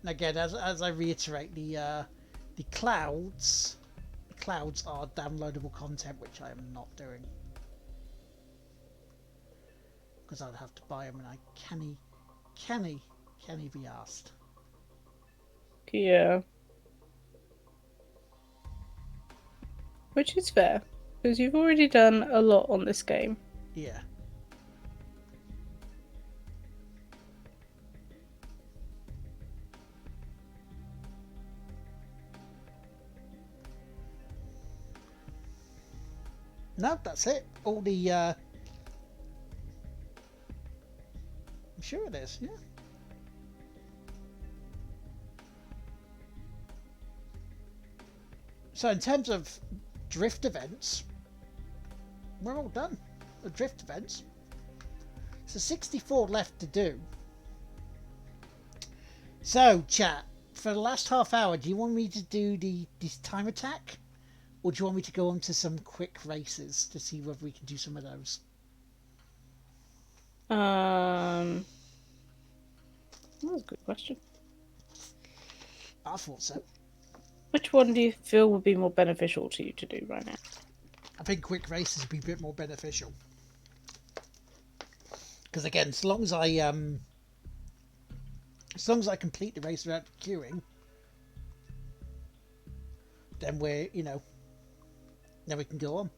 And again, as I reiterate, the clouds are downloadable content, which I am not doing because I'd have to buy them, and I canny be asked. Yeah. Which is fair, because you've already done a lot on this game. Yeah. No, that's it. All the I'm sure it is, yeah. So in terms of drift events, we're all done. The drift events. So 64 left to do. So chat, for the last half hour, do you want me to do this time attack? Or do you want me to go on to some quick races to see whether we can do some of those? That was a good question. I thought so. Which one do you feel would be more beneficial to you to do right now? I think quick races would be a bit more beneficial. Because again, as long as I complete the race without queuing, then we're, you know, then we can go on.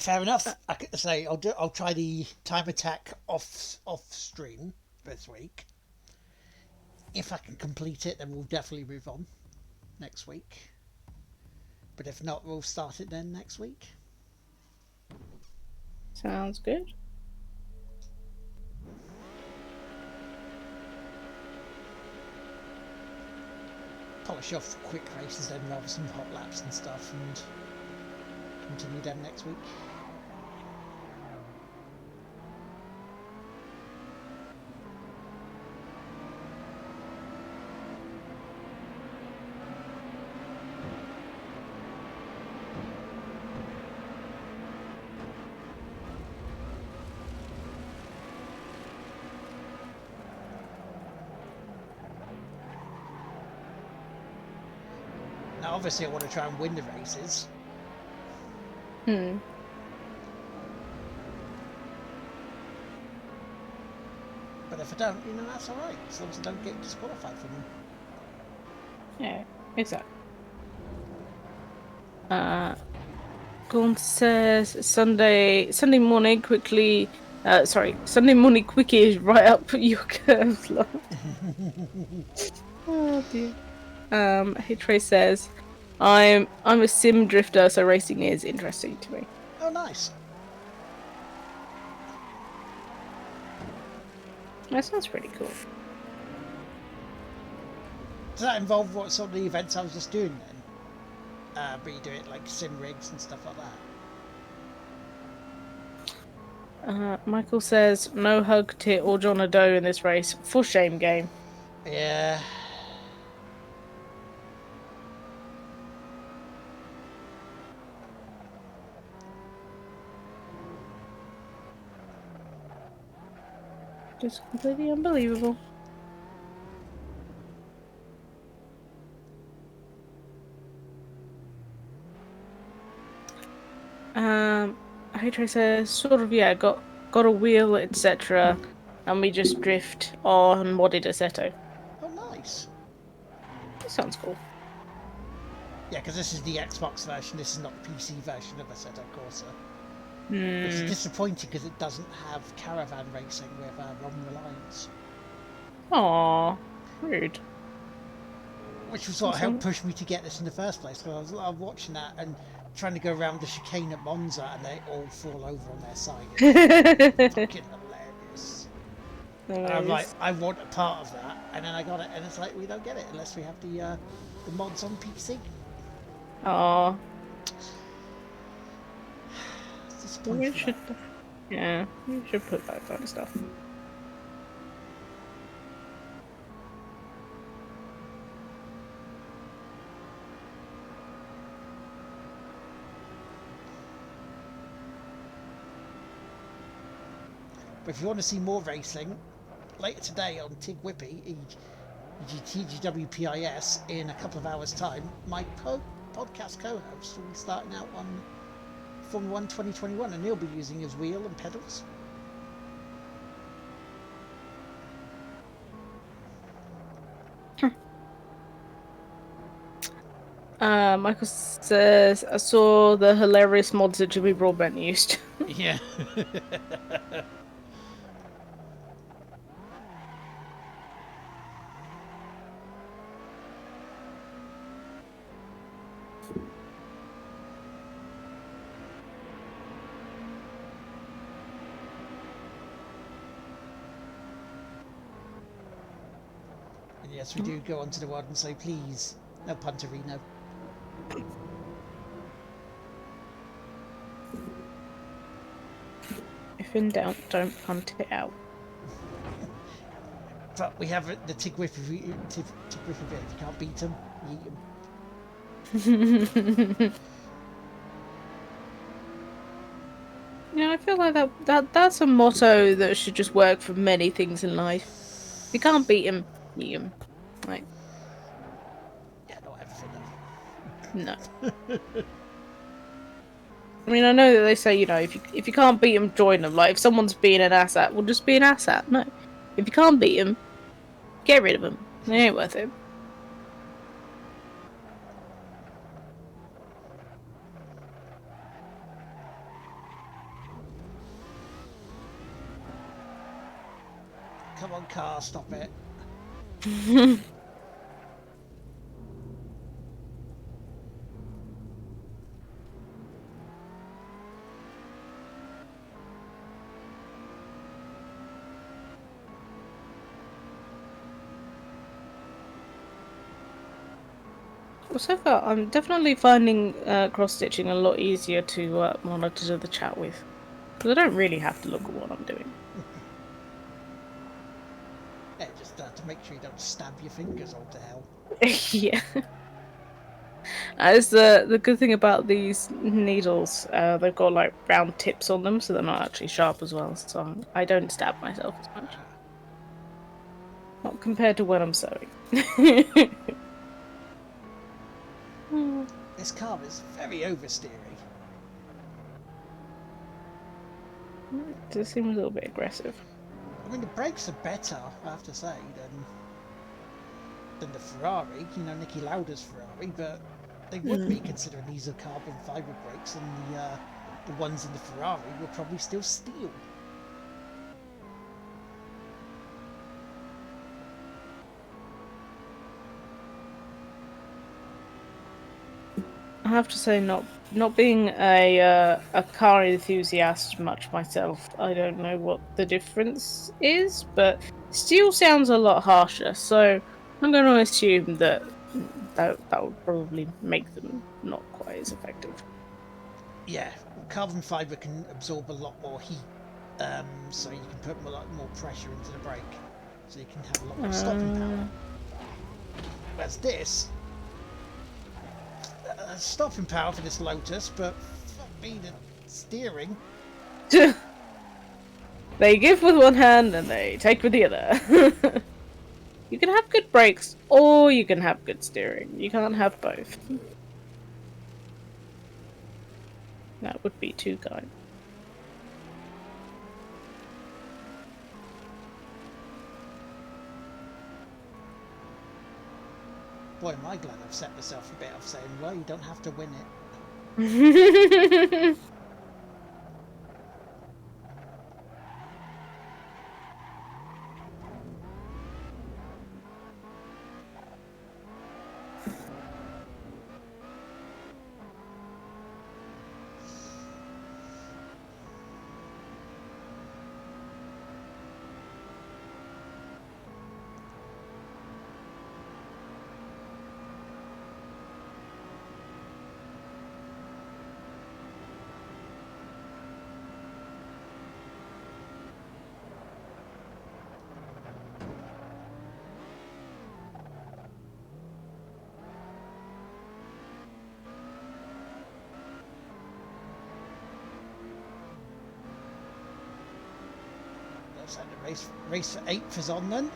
Fair enough. I could say I'll try the time attack off stream this week. If I can complete it, then we'll definitely move on next week. But if not, we'll start it then next week. Sounds good. Polish off quick races then rather some hot laps and stuff and continue them next week. Now obviously I want to try and win the races. But if I don't, that's alright, as long as I don't get disqualified from them. Yeah, exactly. Gaunt says Sunday morning quickly. Sunday morning quickie is right up your curves, love. Oh dear. Hey Trey says, I'm a sim drifter, so racing is interesting to me. Oh, nice. That sounds pretty cool. Does that involve what sort of the events I was just doing then? But you do it like sim rigs and stuff like that? Michael says, no hug, tit, or John Doe in this race. For shame, game. Yeah. Just completely unbelievable. Hatray says, sort of, yeah, got a wheel, etc. And we just drift on modded Assetto. Oh, nice. That sounds cool. Yeah, because this is the Xbox version, this is not the PC version of Assetto Corsa. Which is disappointing because it doesn't have caravan racing with Ron Reliance. Aww, rude. Which was what helped push me to get this in the first place. Because I was watching that and trying to go around the chicane at Monza and they all fall over on their side. It's fucking hilarious. And I'm like, I want a part of that. And then I got it and it's like, we don't get it unless we have the mods on PC. Aww. We should, yeah, we should put that kind of stuff. But if you want to see more racing, later today on Tig Whippy, TGWPIS, in a couple of hours' time, my podcast co-host will be starting out on Formula 1 2021 and he'll be using his wheel and pedals. Michael says, I saw the hilarious mods that Jimmy Broadbent used. Yeah. Yes, we do go onto the world and say, please, no Punterino. If in doubt, don't punt it out. But we have the Tig Whippy bit. If you can't beat them, eat them. Yeah, I feel like that's a motto that should just work for many things in life. If you can't beat him, eat him. Like, yeah, not everything no. I mean, I know that they say, if you can't beat them, join them. Like, if someone's being an asshat, well, just be an asshat. No. If you can't beat them, get rid of them. They ain't worth it. Come on, car, stop it. Well, so far, I'm definitely finding cross-stitching a lot easier to monitor the chat with. Because I don't really have to look at what I'm doing. Yeah, just to make sure you don't stab your fingers all to hell. Yeah. As the good thing about these needles, they've got like round tips on them, so they're not actually sharp as well. So I don't stab myself as much. Not compared to when I'm sewing. This car is very oversteery. It does seem a little bit aggressive. I mean, the brakes are better, I have to say, than the Ferrari. You know, Niki Lauda's Ferrari, but they would be considering these are carbon fibre brakes, and the ones in the Ferrari were probably still steel. I have to say, not being a car enthusiast much myself, I don't know what the difference is, but steel sounds a lot harsher, so I'm going to assume that would probably make them not quite as effective. Yeah, carbon fibre can absorb a lot more heat, so you can put a lot more pressure into the brake, so you can have a lot more stopping power. Whereas this, stopping power for this Lotus, but fuck me, the steering. They give with one hand and they take with the other. You can have good brakes, or you can have good steering. You can't have both. That would be too kind. Boy, am I glad I've set myself a bit of saying, well, you don't have to win it. Race for 8th is on then.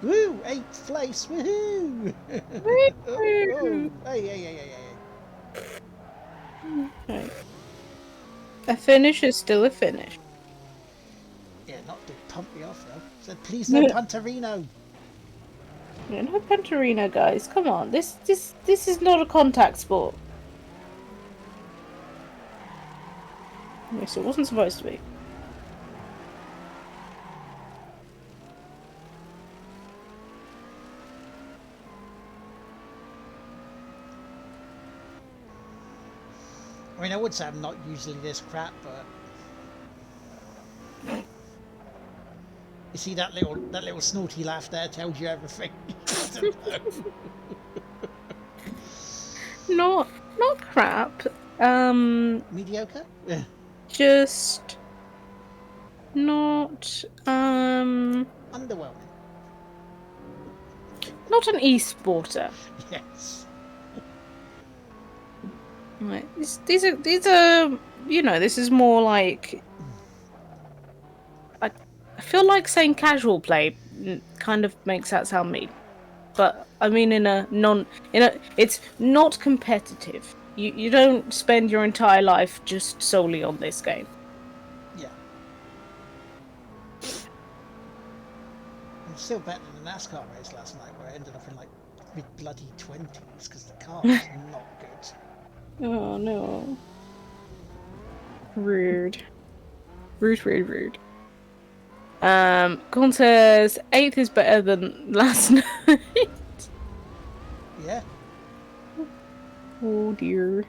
Woo! 8th place! Woohoo! Oh. Hey. Right. A finish is still a finish. Yeah, not to pump me off though. Said please no Punterino. Yeah, no Pantarino, guys. Come on, this is not a contact sport. Yes, it wasn't supposed to be. I mean, I would say I'm not usually this crap, but you see that little snorty laugh there tells you everything. Not crap. Mediocre? Just not Underwhelming. not an e-sporter. Yes. Right. These are you know, this is more like I feel like saying casual play kind of makes that sound mean. But I mean it's not competitive. You don't spend your entire life just solely on this game. Yeah. I'm still better than the NASCAR race last night where I ended up in like mid-bloody 20s because the car was not good. Oh no. Rude. Rude. Corn says 8th is better than last night. Yeah. Oh dear.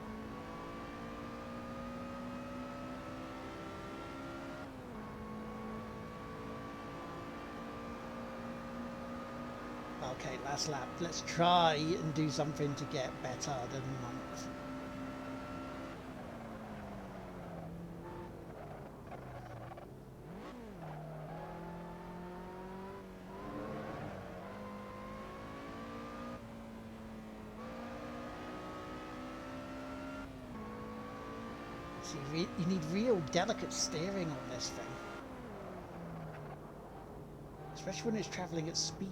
Okay, last lap. Let's try and do something to get better than 9th. See, you need real delicate steering on this thing. Especially when it's travelling at speed.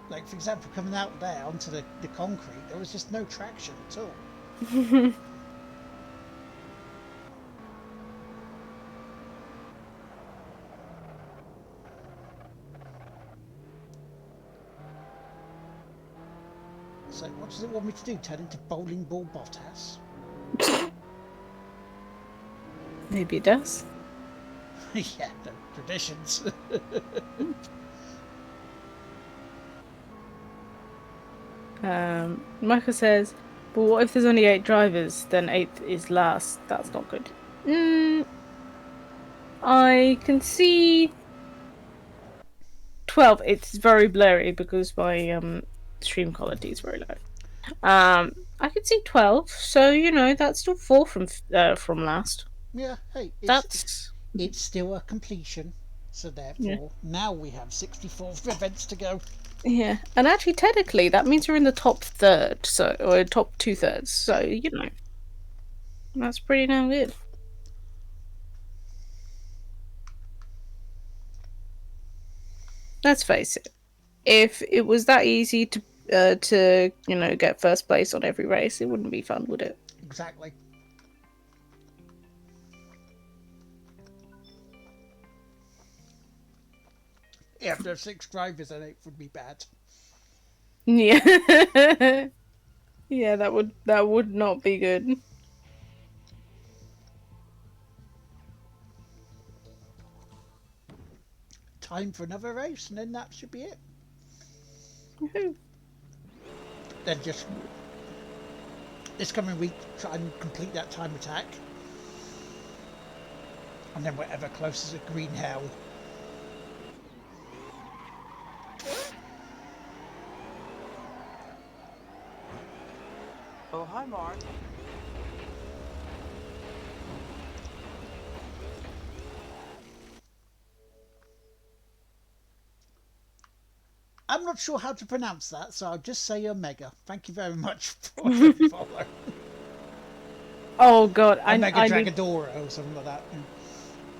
Like, for example, coming out there onto the concrete, there was just no traction at all. So, what does it want me to do? Turn into bowling ball Bottas? Maybe it does. Yeah, no, traditions. Michael says, but what if there's only 8 drivers? Then 8th is last. That's not good. I can see 12. It's very blurry because my stream quality is very low. I can see 12. So that's still 4 from last. Yeah, hey, That's it's still a completion. So therefore, now we have 64 events to go. Yeah, and actually, technically, that means you're in the top third, or top 2/3. So that's pretty damn good. Let's face it. If it was that easy to get first place on every race, it wouldn't be fun, would it? Exactly. If there's 6 drivers, then 8 would be bad. Yeah. Yeah, that would not be good. Time for another race, and then that should be it. Woohoo. Then just this coming week, try and complete that time attack, and then whatever close as a green hell. Oh, hi, Mark. I'm not sure how to pronounce that, so I'll just say Omega. Thank you very much for the follow. Oh god, Omega Dragadora or something like that.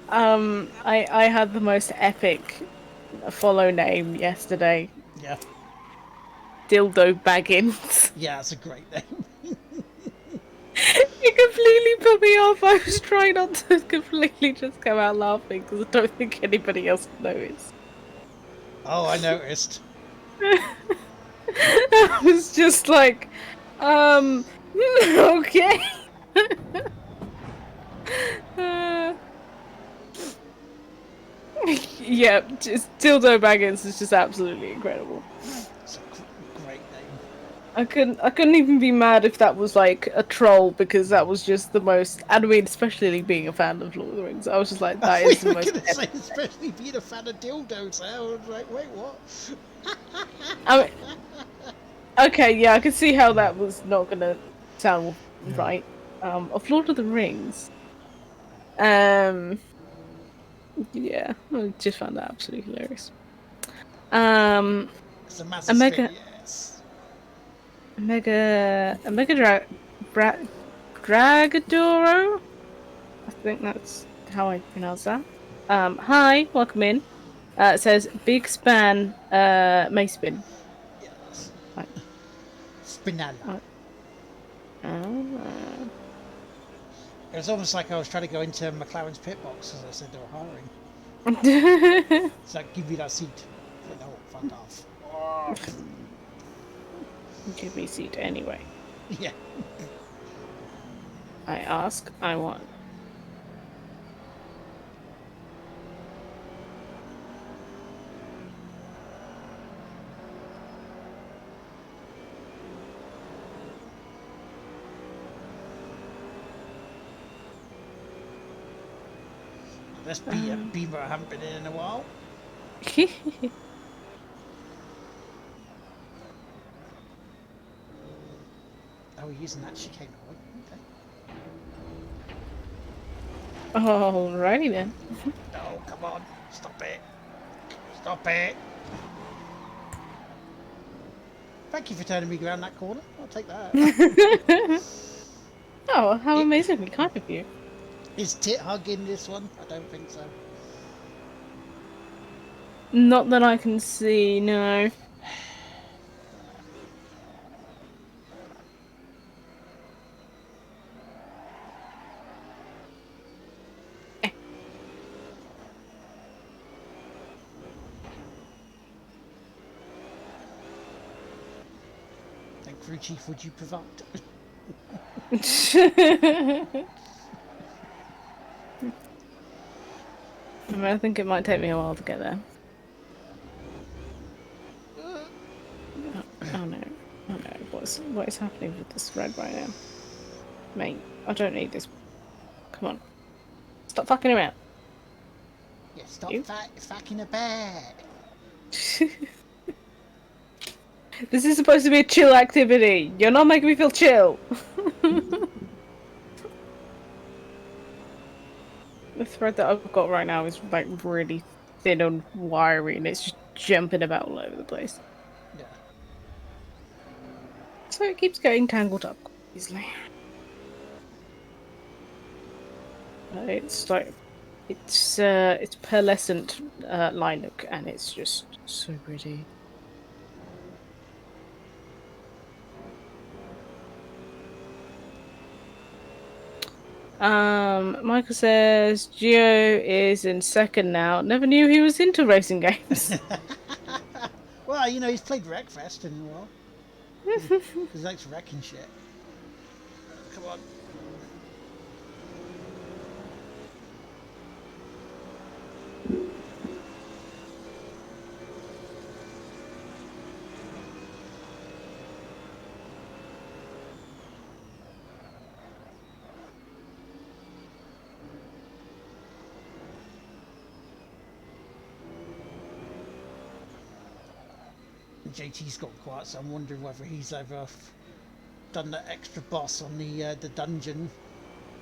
I had the most epic follow name yesterday. Yeah. Dildo Baggins. Yeah, that's a great name. It completely put me off. I was trying not to completely just come out laughing because I don't think anybody else noticed. Oh, I noticed. I was just like, okay. Yeah, just Dildo Baggins is just absolutely incredible. It's a great name. I couldn't even be mad if that was like a troll, because that was just the most. And I mean, especially being a fan of Lord of the Rings, I was just like, that is the We were most. going to say, especially being a fan of dildos. I was like, wait, what? I mean, okay, yeah, I could see how that was not gonna sound right. Of Lord of the Rings. Yeah, I just found that absolutely hilarious. It's a massive Omega, spin, yes. Dragadoro. I think that's how I pronounce that. Hi, welcome in. It says Big Span Mayspin. Yes. Right. Spinella. Right. It was almost like I was trying to go into McLaren's pit box as I said they were hiring. It's like, give me that seat. But no, fuck off. Give me a seat anyway. Yeah. I ask, I want. Let's beat a beaver I haven't been in a while. Oh, we're using that chicane, okay. Alrighty then. No, come on. Stop it. Stop it. Thank you for turning me around that corner. I'll take that. Oh, how amazingly kind of you. Is tit hug in this one? I don't think so. Not that I can see, no. Thank you, Chief. Would you provide? I think it might take me a while to get there. Oh no. Oh no. What is happening with this red right now? Mate, I don't need this. Come on. Stop fucking around. Yeah, stop You? fucking a bear. This is supposed to be a chill activity. You're not making me feel chill. The thread that I've got right now is like really thin and wiry, and it's just jumping about all over the place. Yeah. So it keeps getting tangled up easily. It's like it's pearlescent line look, and it's just so pretty. Michael says Gio is in second now. Never knew he was into racing games. Well, you know, he's played Wreckfest in a while. He likes wrecking shit. Come on. JT's got quiet, so I'm wondering whether he's ever done the extra boss on the dungeon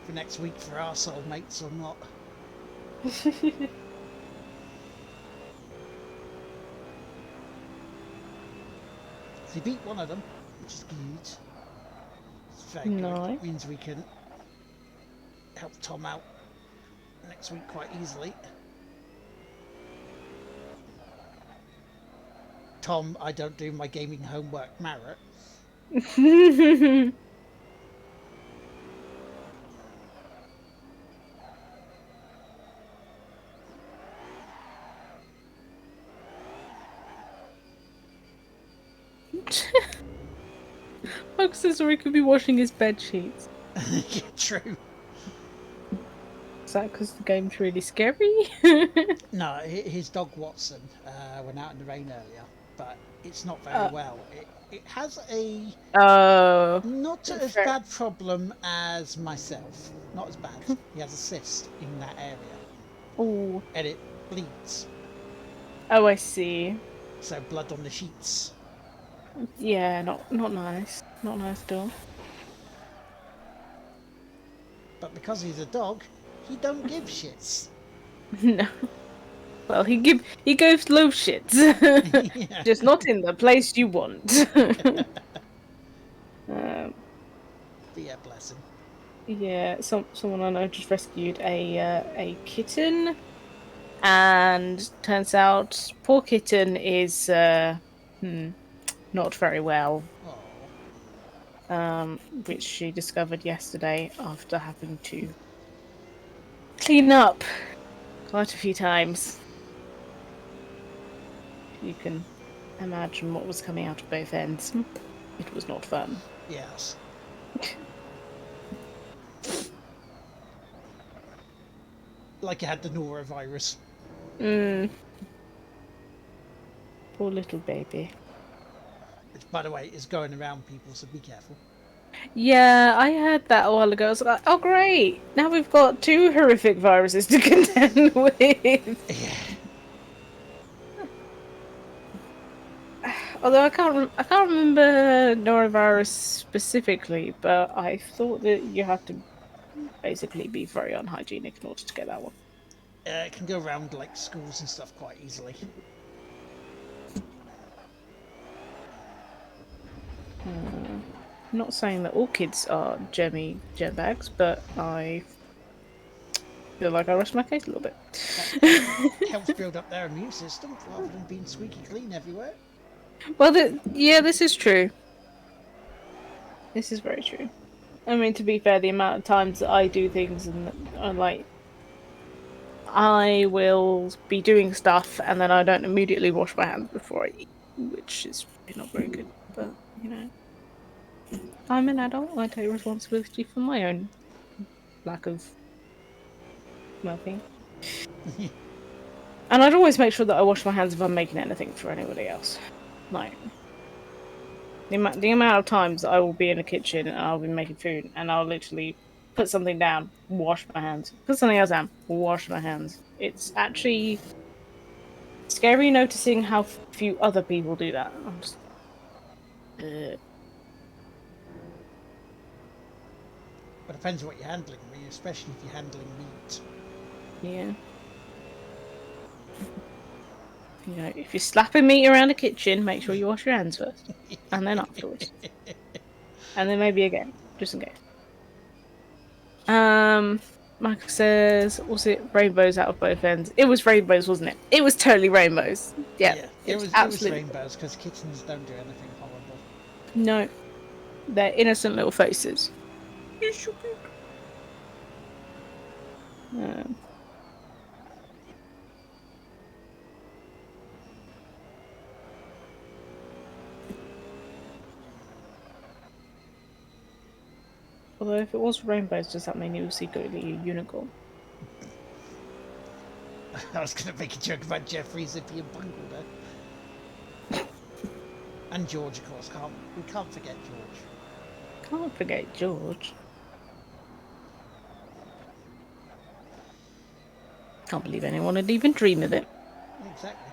for next week for our soulmates or not. So he beat one of them, which is good. It's very good. It means we can help Tom out next week quite easily. Tom, I don't do my gaming homework, Marrett. Max says he could be washing his bed sheets. Yeah, true. Is that because the game's really scary? No, his dog Watson went out in the rain earlier. but it's not very well. It has a Oh. not as Fair. bad problem as myself. Not as bad. He has a cyst in that area, Oh. and it bleeds. Oh, I see. So blood on the sheets. Yeah, not nice. Not nice at all. But because he's a dog, he don't give shits. No. Well, he goes low shits, Yeah. just not in the place you want. um, But yeah, bless him. yeah, someone I know just rescued a kitten, and turns out poor kitten is not very well. Oh. Which she discovered yesterday after having to clean up quite a few times. You can imagine what was coming out of both ends. It was not fun. Yes. Like you had the norovirus. Poor little baby. Which, by the way, is going around people, so be careful. Yeah, I heard that a while ago. I was like, oh great! Now we've got 2 horrific viruses to contend with. Yeah. Although I can't remember norovirus specifically, but I thought that you had to basically be very unhygienic in order to get that one. It can go around like schools and stuff quite easily. I'm not saying that all kids are germ bags, but I feel like I rest my case a little bit. Helps build up their immune system rather than being squeaky clean everywhere. Well, yeah, this is true. This is very true. I mean, to be fair, the amount of times that I do things and I'm like, I will be doing stuff and then I don't immediately wash my hands before I eat, which is not very good. But you know, I'm an adult. I take responsibility for my own lack of well-being. And I'd always make sure that I wash my hands if I'm making anything for anybody else. Like the amount of times that I will be in a kitchen and I'll be making food and I'll literally put something down, wash my hands, put something else down, wash my hands. It's actually scary noticing how few other people do that. I'm just, But it depends what you're handling, really, especially if you're handling meat. yeah. You know, if you're slapping meat around a kitchen, make sure you wash your hands first, and then afterwards, and then maybe again, just in case. Michael says, was it rainbows out of both ends? It was rainbows, wasn't it? It was totally rainbows. Yeah, it was absolutely rainbows because kittens don't do anything horrible. no. They're innocent little faces. Although if it was rainbows, does that mean you were secretly a unicorn? I was going to make a joke about Jeffrey Zippy and Bungle there. And George, of course. We can't forget George. Can't forget George. Can't believe anyone would even dream of it. Exactly.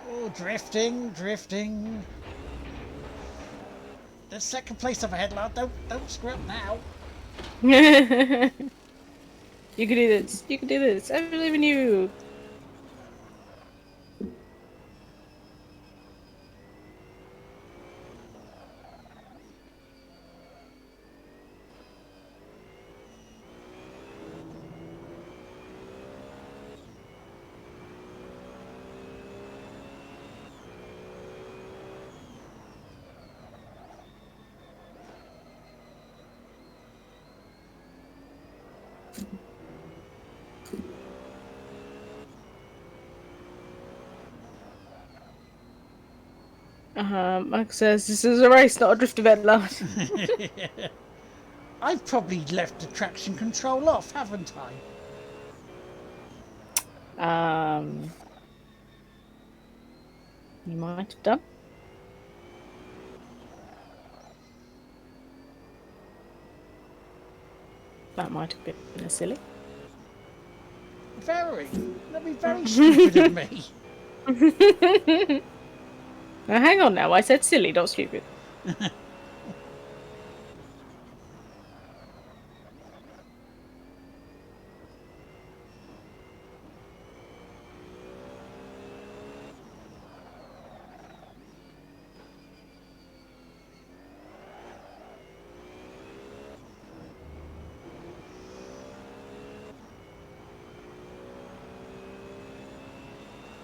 Oh, drifting. The second place up ahead, lad. Don't screw up now. You can do this. You can do this. I believe in you. Mike says this is a race, not a drift event, lad. I've probably left the traction control off, haven't I? You might have done. That might have been a silly. Very. That'd be very stupid of me. Now hang on now, I said silly, not stupid.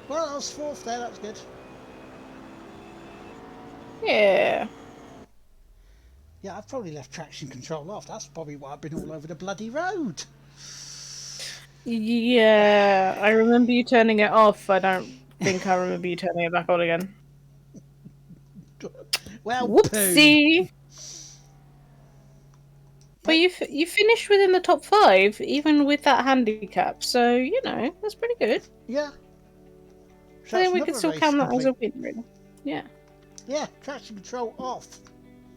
Well, I was fourth there, that was good. Yeah. Yeah, I've probably left traction control off. That's probably why I've been all over the bloody road. Yeah, I remember you turning it off. I don't think I remember you turning it back on again. Well, whoopsie. Poo. But you finished within the top 5, even with that handicap. So you know that's pretty good. Yeah. So I think we could still count that as a win, really. Yeah. Yeah, traction control off.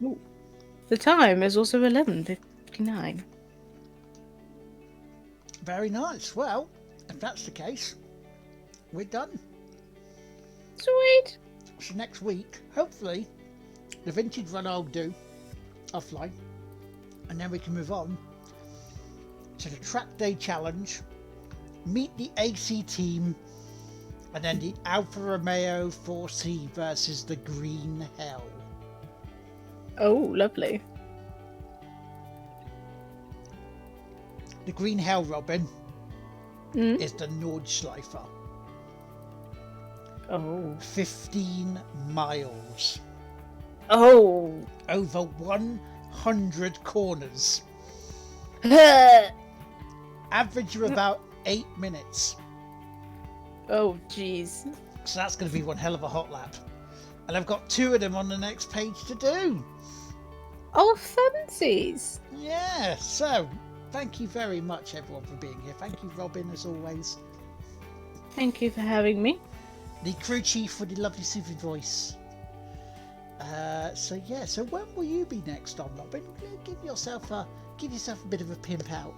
Ooh. The time is also 11:59. Very nice. Well, if that's the case, we're done. Sweet. So next week, hopefully, the vintage run I'll do offline, and then we can move on to the track day challenge, meet the AC team, and then the Alfa Romeo 4C versus the Green Hell. Oh, lovely. The Green Hell, Robin, is the Nordschleifer. Oh. 15 miles. Oh. Over 100 corners. Average of about 8 minutes. Oh, jeez. So that's going to be one hell of a hot lap. And I've got 2 of them on the next page to do. Oh, fancies. Yeah, so thank you very much, everyone, for being here. Thank you, Robin, as always. Thank you for having me. The crew chief with the lovely soothing voice. So yeah, so when will you be next on, Robin? Give yourself a bit of a pimp out.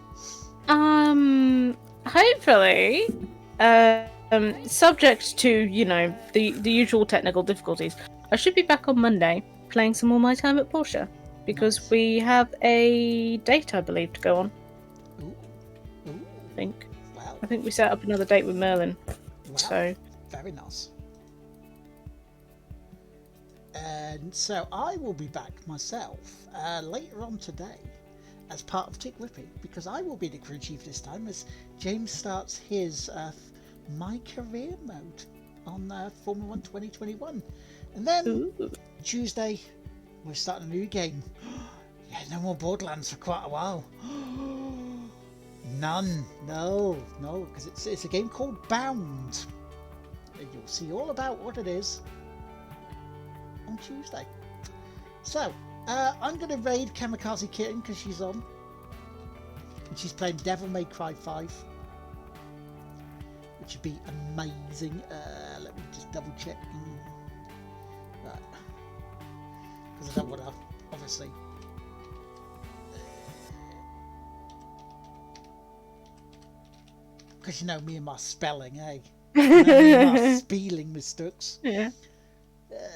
Hopefully, subject to, you know, the usual technical difficulties, I should be back on Monday playing some more My Time at Porsche, because Nice. we have a date, I believe, to go on. Ooh. I think. Wow. I think we set up another date with Merlin. Wow. So Very nice. And so I will be back myself later on today as part of Tick Whipping, because I will be the crew chief this time as James starts his My Career mode on Formula 1 2021. And then ooh. Tuesday we're starting a new game. Yeah, no more Borderlands for quite a while. None. No, because it's a game called Bound. And you'll see all about what it is on Tuesday. So, I'm going to raid Kamikaze Kitten because she's on. And she's playing Devil May Cry 5. Which would be amazing. Let me just double check. Right. Because I don't want to, obviously. Because you know me and my spelling, eh? You know me and my spelling mistakes. Yeah.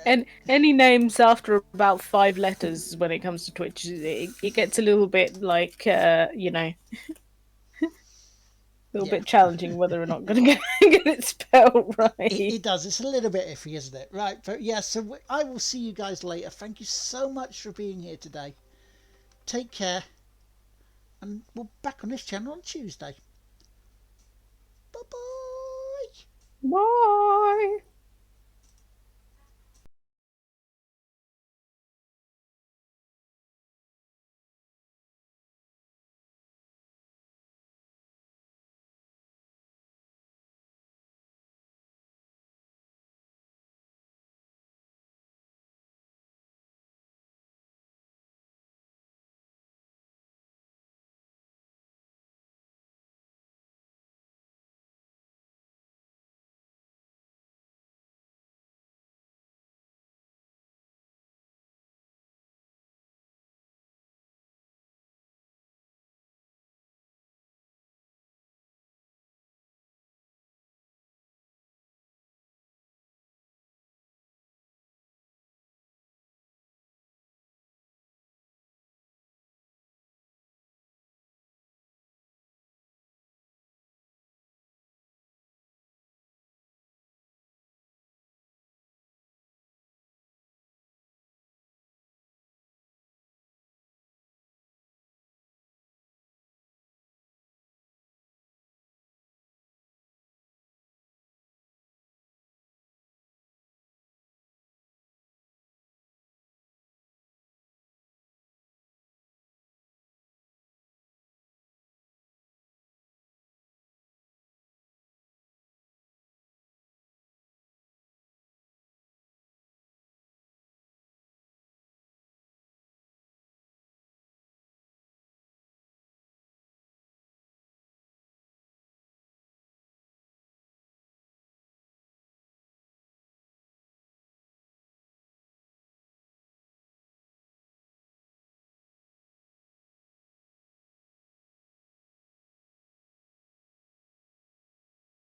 And any names after about 5 letters when it comes to Twitch, it gets a little bit like, you know, a little bit challenging whether or not going to get it spelled right. It does. It's a little bit iffy, isn't it? Right. But yeah, so I will see you guys later. Thank you so much for being here today. Take care. And we're back on this channel on Tuesday. Bye-bye. Bye.